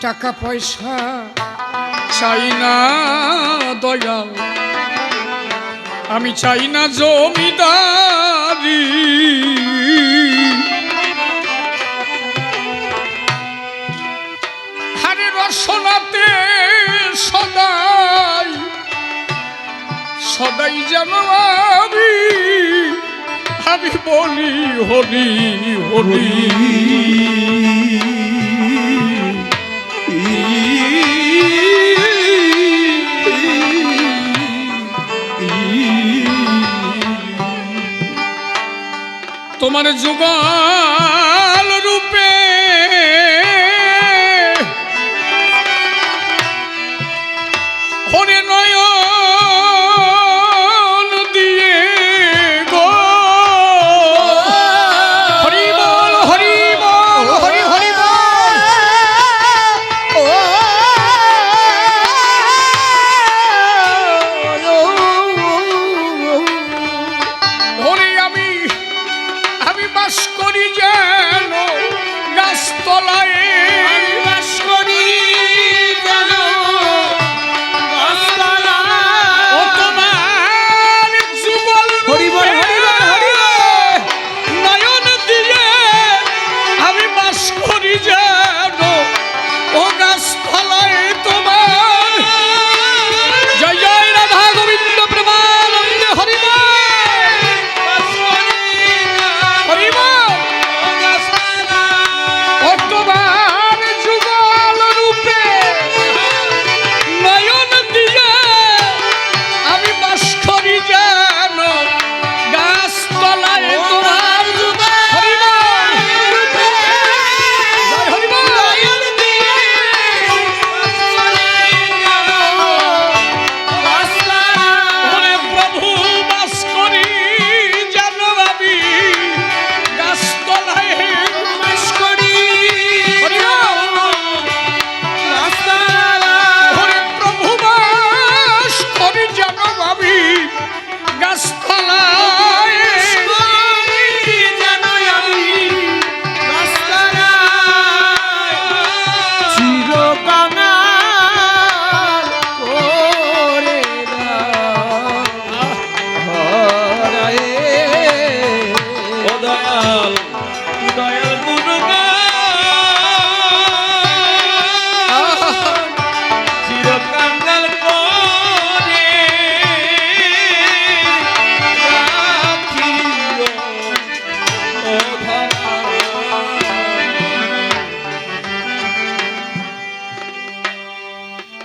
টাকা পয়সা চাই না দয়াল, আমি চাই না জমিদারি, হারে রসনাতে সদাই সদাই যেন আমি বলি হরি হরি। তোমার যুগল রূপে হরে নয়ন দিয়ে গো, হরি বল হরি বল হরি হরি বল। হরি আমি বাস করি যেন গাছতলায়, বাস করি যেন গাছতলায়, ও তোমার যুগল নয়ন দিয়ে আমি বাস করি যেন ও গাছতলায় তোমার। জয় জয় রাধা গোবিন্দ প্রেমানন্দে হরি বল।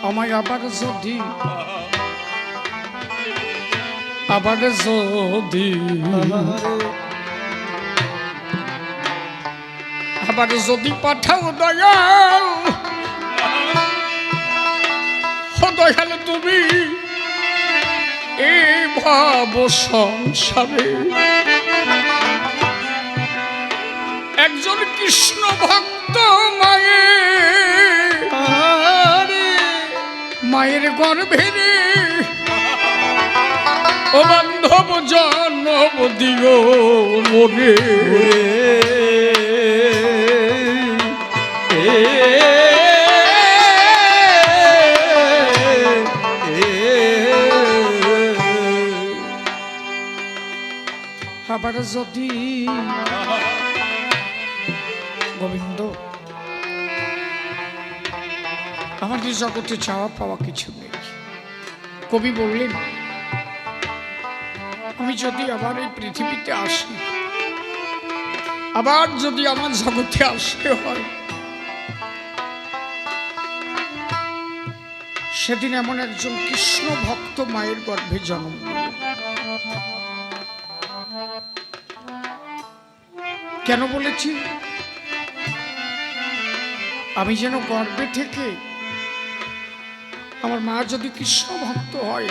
আমায় আবার যদি আবার যদি পাঠাও দয়াল, দয়াল তুমি এই ভাব সংসারে একজন কৃষ্ণ ভক্ত মায়ের গর্ভে ও বান্ধব জন্ম দিও মোরে। আবার যদি গোবিন্দ আমাদের জগতে চাওয়া পাওয়া কিছু নেই। কবি বললেন আমি যদি আবার এই পৃথিবীতে আসি, আবার যদি আমার জগতে আসতে হয়, সেদিন এমন একজন কৃষ্ণ ভক্ত মায়ের গর্ভে জন্ম নিল। কেন বলেছি? আমি যেন গর্ভে থেকে, আমার মা যদি কৃষ্ণ ভক্ত হয়,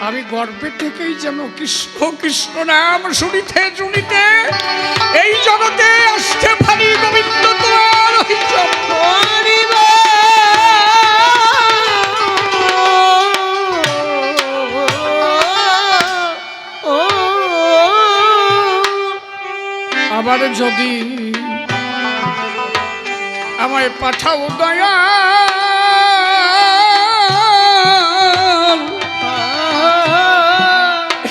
আমি গর্ভে থেকেই যেন কৃষ্ণ কৃষ্ণ নাম শুনিতে শুনিতে এই জগতে আসতে পারি। গোবিন্দ তোমার আবার যদি আমায় পাঠাও দয়া,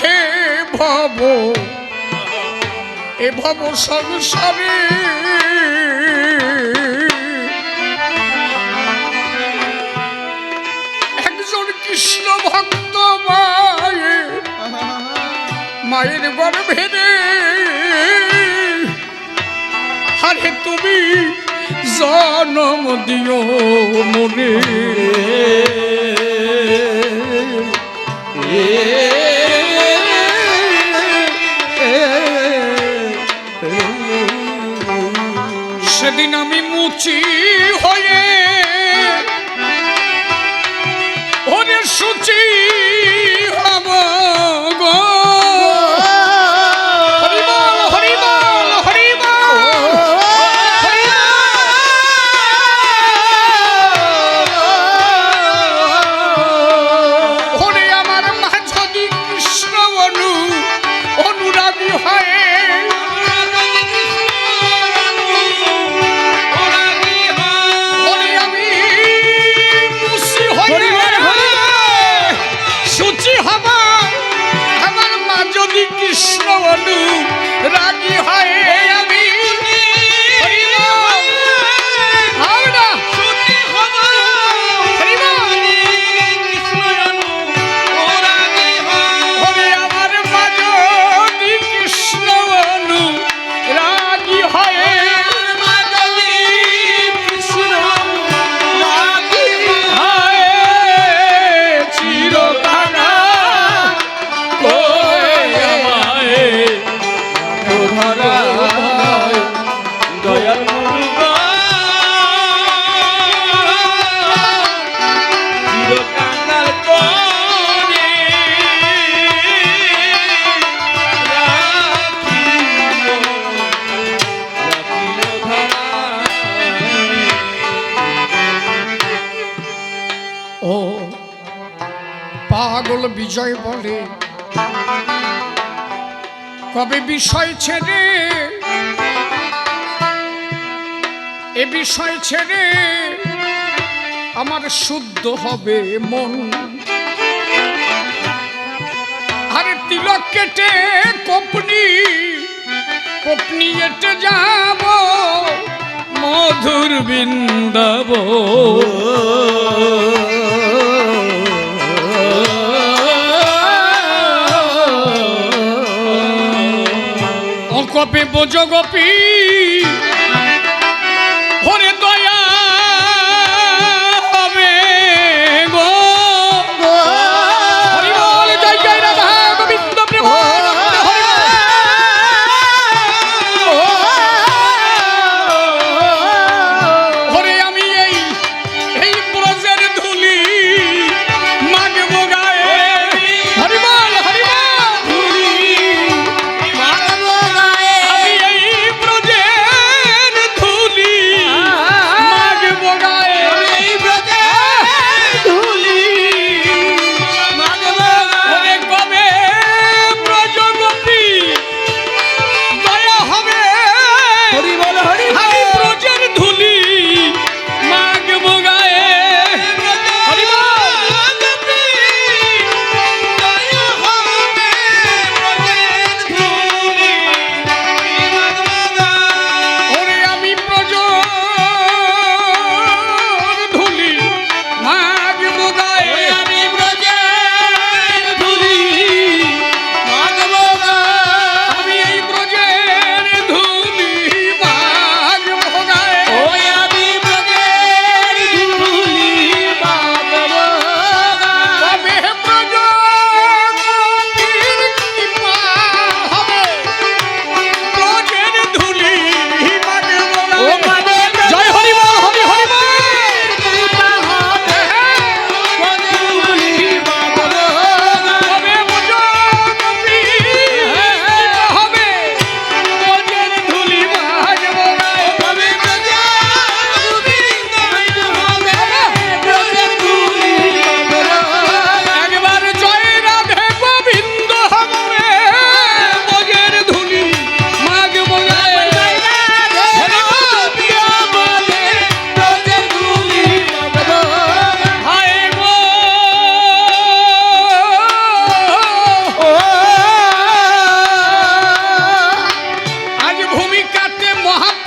হে ভব এ ভব সংসারে একজন কৃষ্ণ ভক্ত মায়ের গর্ভে রে, আরে তুমি জনম দিও মনে। সেদিন আমি মুচি হয়ে ওরে সুচি হব গো। রাগি হয় আমি আমার মাঝি কৃষ্ণ অনু রাগি হয় চিরকানা দয়াল মুরুগা চিরকানাল করে ও পাগল বিজয় বলে কবে বিষয় ছেড়ে, এ বিষয় ছেড়ে আমার শুদ্ধ হবে মন। আরে তিলক কেটে কপনি কপনি এটে যাব মধুর বৃন্দাবন। অকপে বোঝ গোপী হরে দয়া হবে গো। হরি বল জয় জয় রাধা গোবিন্দ প্রেম। হরে আমি এই ব্রজের ধুলি মাগব গায়ে। হরি বল হরি বল আমি এই ব্রজের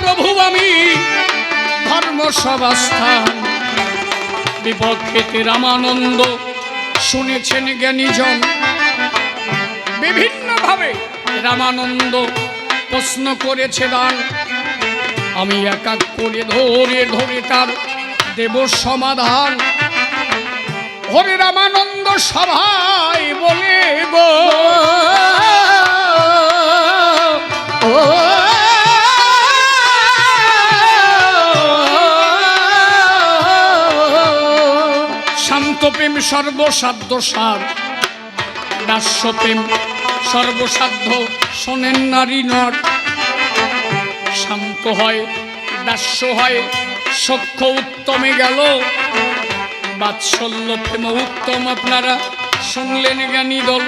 প্রভু আমি ধর্ম সভাস্থান, বিপক্ষেতে রামানন্দ শুনেছেন জ্ঞানীজন। বিভিন্নভাবে রামানন্দ প্রশ্ন করেছে দান, আমি এক এক করে ধরে ধরে তার দেব সমাধান। হরে রামানন্দ সভায় বলে গো, শান্ত প্রেম সর্বসাধ্য সার, দাস্য প্রেম সর্বসাধ্য শোনেন নারী নর। শান্ত হয় দাস্য হয় সখ্য উত্তমে গেল, বাৎসল্য প্রেম উত্তম আপনারা শুনলেন জ্ঞানী দল।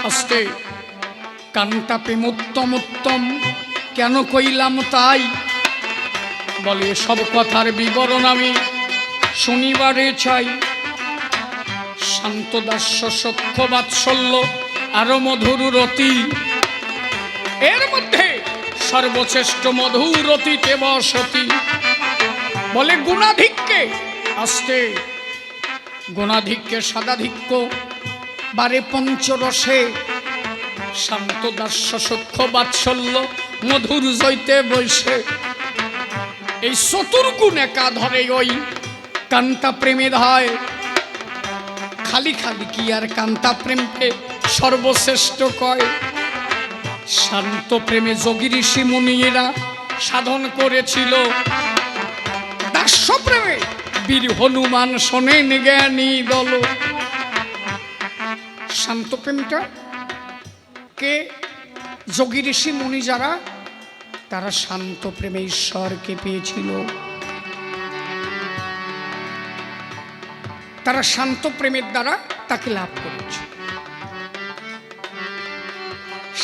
আস্তে কান্তা প্রেম উত্তম উত্তম কেন কইলাম তাই, বলে সব কথার বিবরণ আমি শনিবারে চাই। শান্ত দাস্য সখ্য বাৎসল্য আরো মধুর রতি, এর মধ্যে সর্বশ্রেষ্ঠ মধুর রতিতে বসতি। বলে গুণাধিক্যে আস্তে গুণাধিক্যে সাদাধিক্য বারে পঞ্চরসে, শান্ত দাস্য সখ্য বাৎসল্য মধুর জৈতে বৈশে। এই চতুর্গুণ একা ধরে ওই কান্তা প্রেমে ধায়, খালি খালি কি আর কান্তা প্রেমকে সর্বশ্রেষ্ঠ কয়। শান্ত প্রেমে যোগী ঋষি মুনিরা সাধন করেছিল, দাস্য প্রেমে বীর হনুমান শোনেন জ্ঞানী দল। শান্ত প্রেমটা কে যোগী ঋষি মুনি যারা, তারা শান্ত প্রেমে ঈশ্বরকে পেয়েছিল। তারা শান্ত প্রেমের দ্বারা তাকে লাভ করেছে।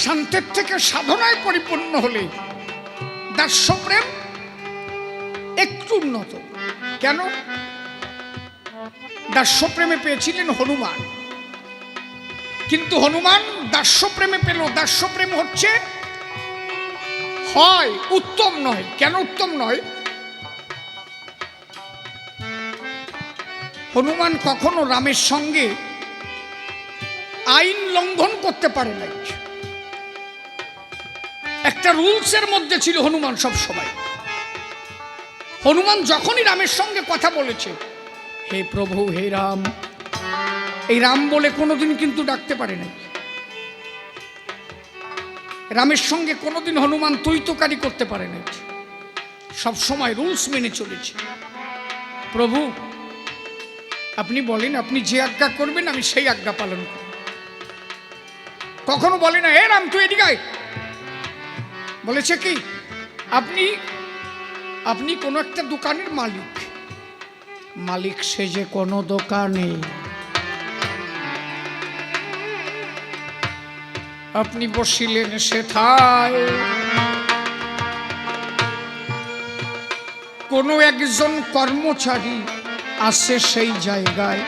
শান্তের থেকে সাধনায় পরিপূর্ণ হলে দাস্য প্রেম একটু উন্নত। কেন? দাস্য প্রেমে পেয়েছিলেন হনুমান, কিন্তু হনুমান দাস্য প্রেমে পেল। দাস্য প্রেম হচ্ছে হয় উত্তম নয়। কেন উত্তম নয়? হনুমান কখনো রামের সঙ্গে আইন লঙ্ঘন করতে পারে নাই। একটা রুলসের মধ্যে ছিল হনুমান সব সময়। হনুমান যখনই রামের সঙ্গে কথা বলেছে, হে প্রভু হে রাম, এই রাম বলে কোনোদিন কিন্তু ডাকতে পারে নাই। রামের সঙ্গে কোনোদিন হনুমান তুইতকারি করতে পারে নাই, সব সময় রুলস মেনে চলেছে। প্রভু আপনি বলেন, আপনি যে আজ্ঞা করবেন আমি সেই আজ্ঞা পালন করব। কখনো বলে না হে রাম তুই এদিকে আয়। বলেছে কি, আপনি আপনি কোনো একটা দোকানের মালিক, মালিক সেজে কোনো দোকানে আপনি বসিলেন সেথায়, কোনো একজন কর্মচারী আসে সেই জায়গায়,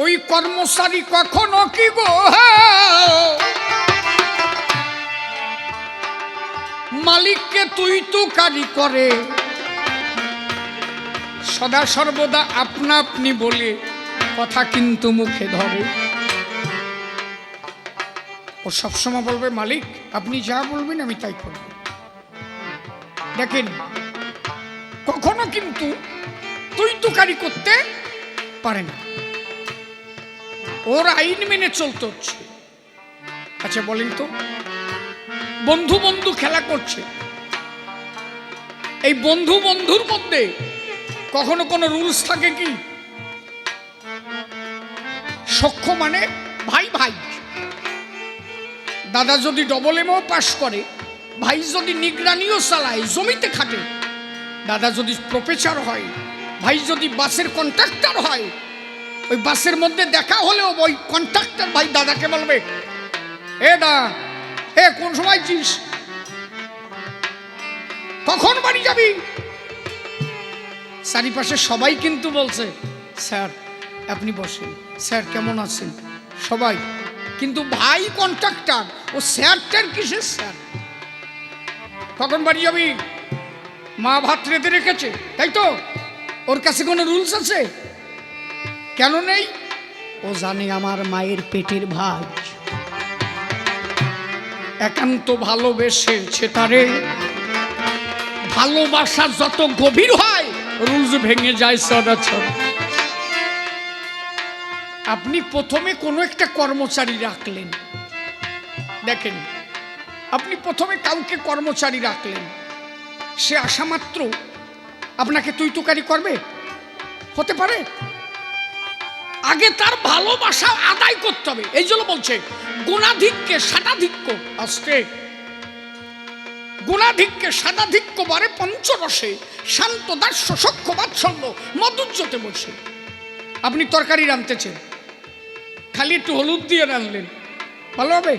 ওই কর্মচারী কখনো কি গো মালিককে তুই তুকারি করে, সদা সর্বদা আপনা আপনি বলে কথা কিন্তু মুখে ধরে। ও সবসময় বলবে মালিক আপনি যা বলবেন আমি তাই করব। দেখেন কখনো কিন্তু তুই তুকারি করতে পারে না, ওর আইন মেনে চলতে হচ্ছে। আচ্ছা বলেন তো, বন্ধু বন্ধু খেলা করছে, এই বন্ধু বন্ধুর মধ্যে কখনো কোনো রুলস থাকে কি? সখ্য মানে ভাই ভাই। দাদা যদি ডবল এমও পাস করে, ভাই যদি নিগরানিও চালায়, জমিতে খাটে, দাদা যদি প্রফেসর হয়, ভাই যদি বাসের কন্ট্রাক্টর হয়, ওই বাসের মধ্যে দেখা হলেও ওই কন্ট্রাক্টর ভাই দাদাকে বলবে এ দা এ কোন সময় চিস, কখন বাড়ি যাবি? চারিপাশে সবাই কিন্তু বলছে স্যার আপনি বসেন, স্যার কেমন আছেন সবাই, কিন্তু ভাই কন্ট্রাক্টর, ও স্যারটার কিসের স্যার? কখন বাড়ি যাবি? মা ভাত রেঁধে রেখেছে, তাই তো? ওর কাছে কোনো রুলস আছে? কেন নেই? ও জানে আমার মায়ের পেটের ভাজ। একান্ত ভালোবেসেছে তারে, ভালোবাসা যত গভীর হয় রুলস ভেঙে যায় চরাচর। আপনি প্রথমে কোনো একটা কর্মচারী রাখলেন, দেখেন আপনি প্রথমে কাউকে কর্মচারী রাখলেন, সে আসা মাত্র আপনাকে তুই তুকারি করবে? হতে পারে? আগে তার ভালোবাসা আদায় করতে হবে। এই জন্য বলছে গুণাধিক্যে সাদাধিক্য আসতে, গুণাধিক্যে সাদাধিক্য বারে পঞ্চরসে, শান্ত দাস্য সখ্য বাৎসল্য মধুজ্জতে বসে। আপনি তরকারি রাঁধতেছেন, খালি একটু হলুদ দিয়ে রাঁধলেন, ভালো হবে?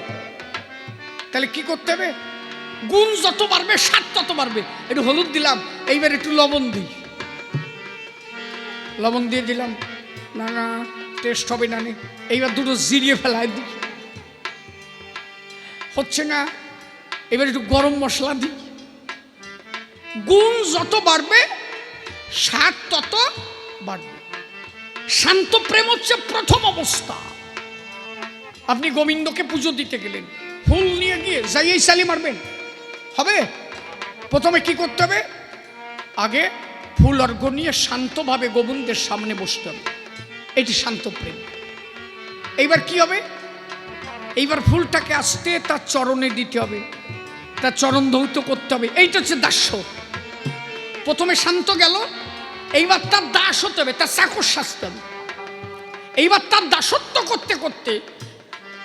তাহলে কি করতে হবে? গুণ যত বাড়বে স্বাদ তত বাড়বে। একটু হলুদ দিলাম, এইবার একটু লবণ দিই, লবণ দিয়ে দিলাম, না না টেস্ট হবে না, এইবার দুটো জিরিয়ে ফেলায় দিই, হচ্ছে না, এবার একটু গরম মশলা দিই। গুণ যত বাড়বে স্বাদ তত বাড়বে। শান্ত প্রেম হচ্ছে প্রথম অবস্থা। আপনি গোবিন্দকে পুজো দিতে গেলেন, ফুল নিয়ে গিয়ে যাইয়েই সালি মারবেন, হবে? প্রথমে কি করতে হবে? আগে ফুল অর্ঘ্য নিয়ে শান্তভাবে গোবিন্দের সামনে বসতে হবে, এটি শান্ত প্রেম। এইবার কি হবে? এইবার ফুলটাকে আসতে তার চরণে দিতে হবে, তার চরণ ধৌত করতে হবে, এইটা হচ্ছে দাস্য। প্রথমে শান্ত গেল, এইবার তার দাস হতে হবে, তার চাকর সাজতে হবে। এইবার তার দাসত্ব করতে করতে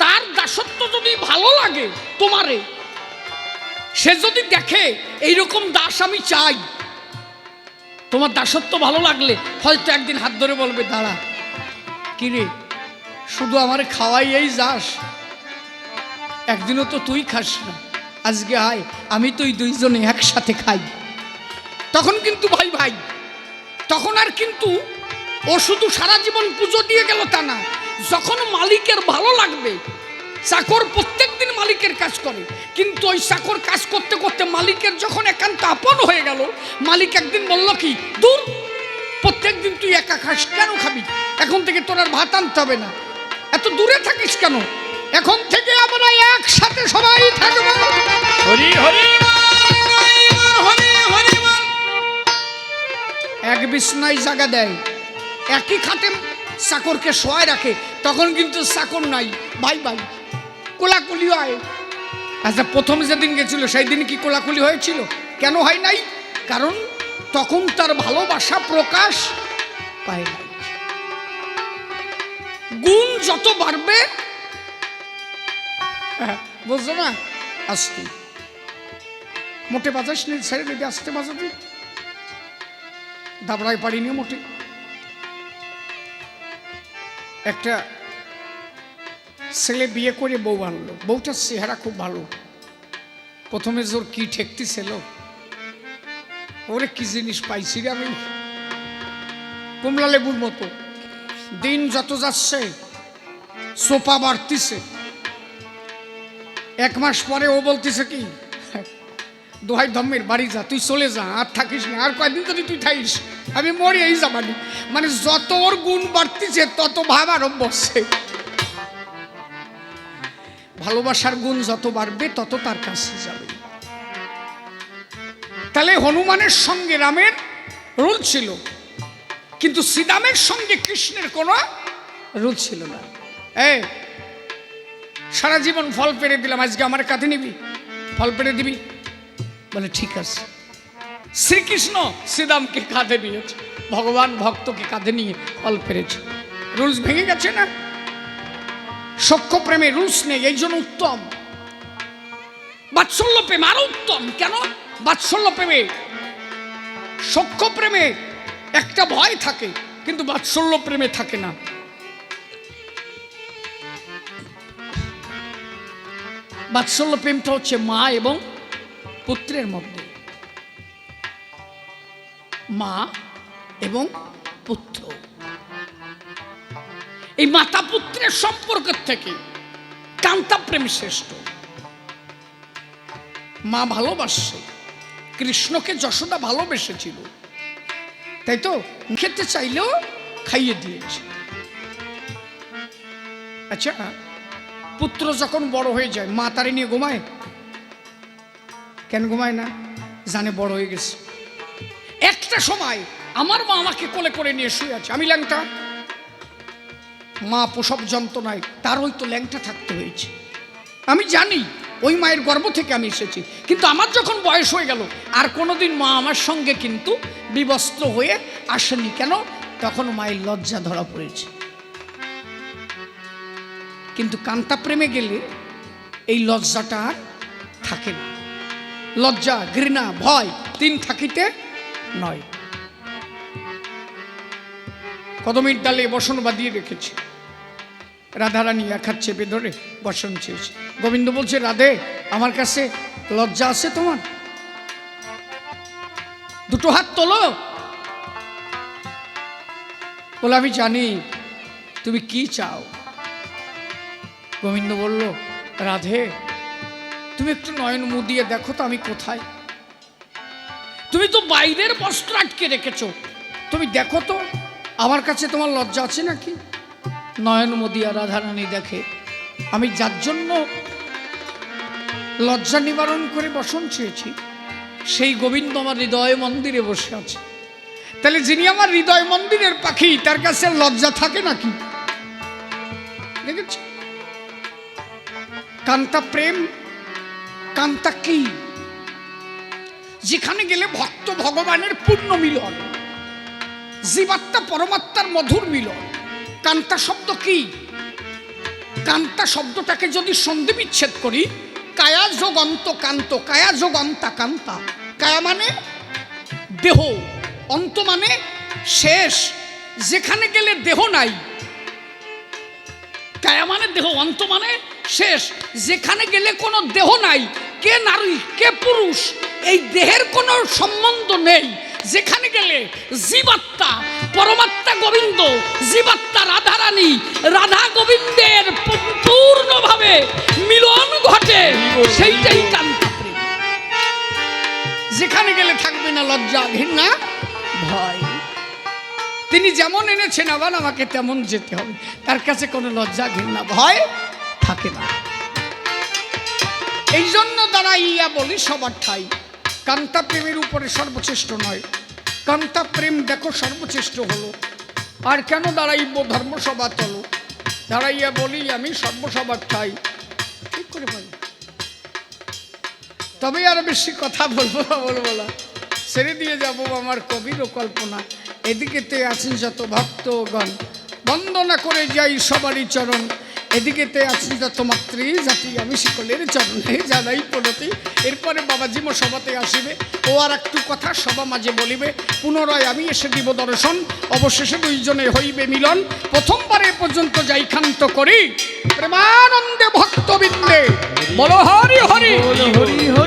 তার দাসত্ব যদি ভালো লাগে তোমারে, সে যদি দেখে এইরকম দাস আমি চাই, তোমার দাসত্ব ভালো লাগলে হয়তো একদিন হাত ধরে বলবে, দাঁড়া, কিরে শুধু আমার খাওয়াই এই যাস, একদিনও তো তুই খাস না, আজকে আয় আমি তুই দুইজনে একসাথে খাই। তখন কিন্তু ভাই ভাই, তখন আর কিন্তু ও শুধু সারা জীবন পুজো দিয়ে গেল তা না। যখন মালিকের ভালো লাগবে, চাকর প্রত্যেক দিন মালিকের কাজ করে, কিন্তু ওই চাকর কাজ করতে করতে মালিকের যখন একান্ত আপন হয়ে গেল, মালিক একদিন বলল কি, দূর, প্রত্যেক দিন তুই একা খাস, কেন খাবি? এখন থেকে তোর আর ভাত আনতে হবে না, এত দূরে থাকিস কেন? এখন থেকে আমরা একসাথে সবাই থাকবো। হরি হরি হরি হরি। এক বিছনায় জায়গা দেয়, একই খাটে চাকরকে শোয়ায় রাখে, তখন কিন্তু চাকর নাই, ভাই ভাই কোলাকুলি হয়। আচ্ছা প্রথম যেদিন গেছিল সেই দিন কি কোলাকুলি হয়েছিল? কেন হয় নাই? কারণ তখন তার ভালোবাসা প্রকাশ পায় নাই। গুণ যত বাড়বে, বুঝছো না, আসতে মোটে বাজাস নেই, ছেড়ে দেবে, আসতে বাজাবি, দাবড়ায় পারিনি মোটে। একটা ছেলে বিয়ে করে বউ আনলো, বউটার চেহারা খুব ভালো। প্রথমে জোর কি ঠেকতেছিল, ওরে কি জিনিস পাইছি রে আমি, কমলা লেবুর মতো। দিন যত যাচ্ছে সোপা বাড়তিছে। এক মাস পরে ও বলতেছে কি, দোহাই ধম্মের বাড়ি যা, তুই চলে যা, আর থাকিস না, আর কয়েকদিন যদি তুই থাকিস আমি মরি এই যাবানি। মানে যত ওর গুণ বাড়তিছে তত ভাব আরম্ভ হচ্ছে। ভালোবাসার গুণ যত বাড়বে তত তার কাছে যাবে। তাহলে হনুমানের সঙ্গে রামের রুল ছিল, কিন্তু শ্রীরামের সঙ্গে কৃষ্ণের কোনো রুল ছিল না। সারা জীবন ফল পেরে দিলাম, আজকে আমার কাঁধে নিবি, ফল পেরে দিবি? বলে ঠিক আছে। শ্রীকৃষ্ণ শ্রীরামকে কাঁধে নিয়েছে, ভগবান ভক্তকে কাঁধে নিয়ে ফল পেরেছে। রুলস ভেঙে গেছে না? সখ্য প্রেমে রুলস নেই, এই জন্য উত্তম। বাৎসল্য প্রেম আরো উত্তম। কেন? বাৎসল্য প্রেমে, সখ্য প্রেমে একটা ভয় থাকে, কিন্তু বাৎসল্য প্রেমে থাকে না। বাৎসল্য প্রেমটা হচ্ছে মা এবং পুত্রের মধ্যে, মা এবং পুত্র। এই মাতা পুত্রের সম্পর্কের থেকে কান্তা প্রেম শ্রেষ্ঠ। মা ভালোবাসে, কৃষ্ণকে যশোদা ভালোবেসেছিল, তাই তো খেতে চাইলেও খাইয়ে দিয়েছে। আচ্ছা, পুত্র যখন বড় হয়ে যায় মা তারে নিয়ে ঘুমায়? কেন ঘুমায় না? জানে বড় হয়ে গেছে। একটা সময় আমার মা আমাকে কোলে করে নিয়ে শুয়ে আছে, আমি ল্যাংটা, মা প্রসব যন্ত্রণায় তার হয়তো ল্যাংটা থাকতে হয়েছে। আমি জানি ওই মায়ের গর্ভ থেকে আমি এসেছি, কিন্তু আমার যখন বয়স হয়ে গেল আর কোনোদিন মা আমার সঙ্গে কিন্তু বিবস্ত্র হয়ে আসেনি। কেন? তখন মায়ের লজ্জা ধরা পড়েছে। কিন্তু কান্তা প্রেমে গেলে এই লজ্জাটা আর থাকে না। লজ্জা, ঘৃণা, ভয় তিন থাকিতে নয়। কদমের ডালে বসন বাঁধিয়ে রেখেছে, রাধারানী এক হাত চেপে ধরে বসন চেয়েছে। গোবিন্দ বলছে, রাধে আমার কাছে লজ্জা আছে তোমার? দুটো হাত তোলো। বলে, আমি জানি তুমি কি চাও। গোবিন্দ বলল, রাধে তুমি একটু নয়ন মুদিয়ে দেখো তো আমি কোথায়। তুমি তো বাইরের বস্ত্র আটকে রেখেছো, তুমি দেখো তো আমার কাছে তোমার লজ্জা আছে নাকি। নয়ন মুদিয়া রাধারানী দেখে আমি যার জন্য লজ্জা নিবারণ করে বসন চেয়েছি সেই গোবিন্দ আমার হৃদয় মন্দিরে বসে আছে। তাহলে যিনি আমার হৃদয় মন্দিরের পাখি তার কাছে লজ্জা থাকে নাকি? দেখেছি কান্তা প্রেম, কান্তা কি? যেখানে গেলে ভক্ত ভগবানের পূর্ণ মিলন, জীবাত্মা পরমাত্মার মধুর মিলন। কান্তা শব্দ কি? কান্তা শব্দটাকে যদি সন্ধি বিচ্ছেদ করি, কায়া যোগ অন্ত কান্ত, কায়া যোগ অন্তা কান্তা। কায়া মানে দেহ, অন্ত মানে শেষ। যেখানে গেলে দেহ নাই, কায়া মানে দেহ, অন্ত মানে শেষ। যেখানে গেলে কোনো দেহ নাই, কে নারী কে পুরুষ এই দেহের কোনো সম্বন্ধ নেই। যেখানে গেলে জীবাত্মা পরমাত্মা গোবিন্দ, জীবাত্মা রাধারানী, রাধা গোবিন্দের পূর্ণভাবে মিলন ঘটে, সেইটাই কান্তা প্রেম। যেখানে গেলে থাকবে না লজ্জা, ঘৃণা, ভয়। তিনি যেমন এনেছেন আবার আমাকে তেমন যেতে হবে, তার কাছে কোনো লজ্জা, ঘৃণা, ভয় থাকে না। এই জন্য দাঁড়াইয়া বলি সবার ঠাই কান্তা প্রেমের উপরে সর্বশ্রেষ্ঠ নয়। কান্তা প্রেম দেখো সর্বশ্রেষ্ঠ হলো। আর কেন দাঁড়াইব ধর্মসভা তলো, দাঁড়াইয়া বলি আমি সর্বসভার ঠাই। ঠিক করে বলি, তবে আর বেশি কথা বলবো না, ছেড়ে দিয়ে যাব আমার কবির কল্পনা। এদিকেতে আছেন যত ভক্তগণ, বন্দনা করে যাই সবারই চরণ। এদিকেতে আছেন যত মাতৃ জাতি, আমি শিকলের চরণে জানাই প্রণতি। এরপরে বাবাজিমো সভাতে আসিবে, ও আর একটু কথা সভা মাঝে বলিবে। পুনরায় আমি এসে দিব দর্শন, অবশেষে দুইজনে হইবে মিলন। প্রথমবারে পর্যন্ত যাই ক্ষান্ত করি প্রেমানন্দে ভক্তবৃন্দে, বলো হরি হরি হরি হরি।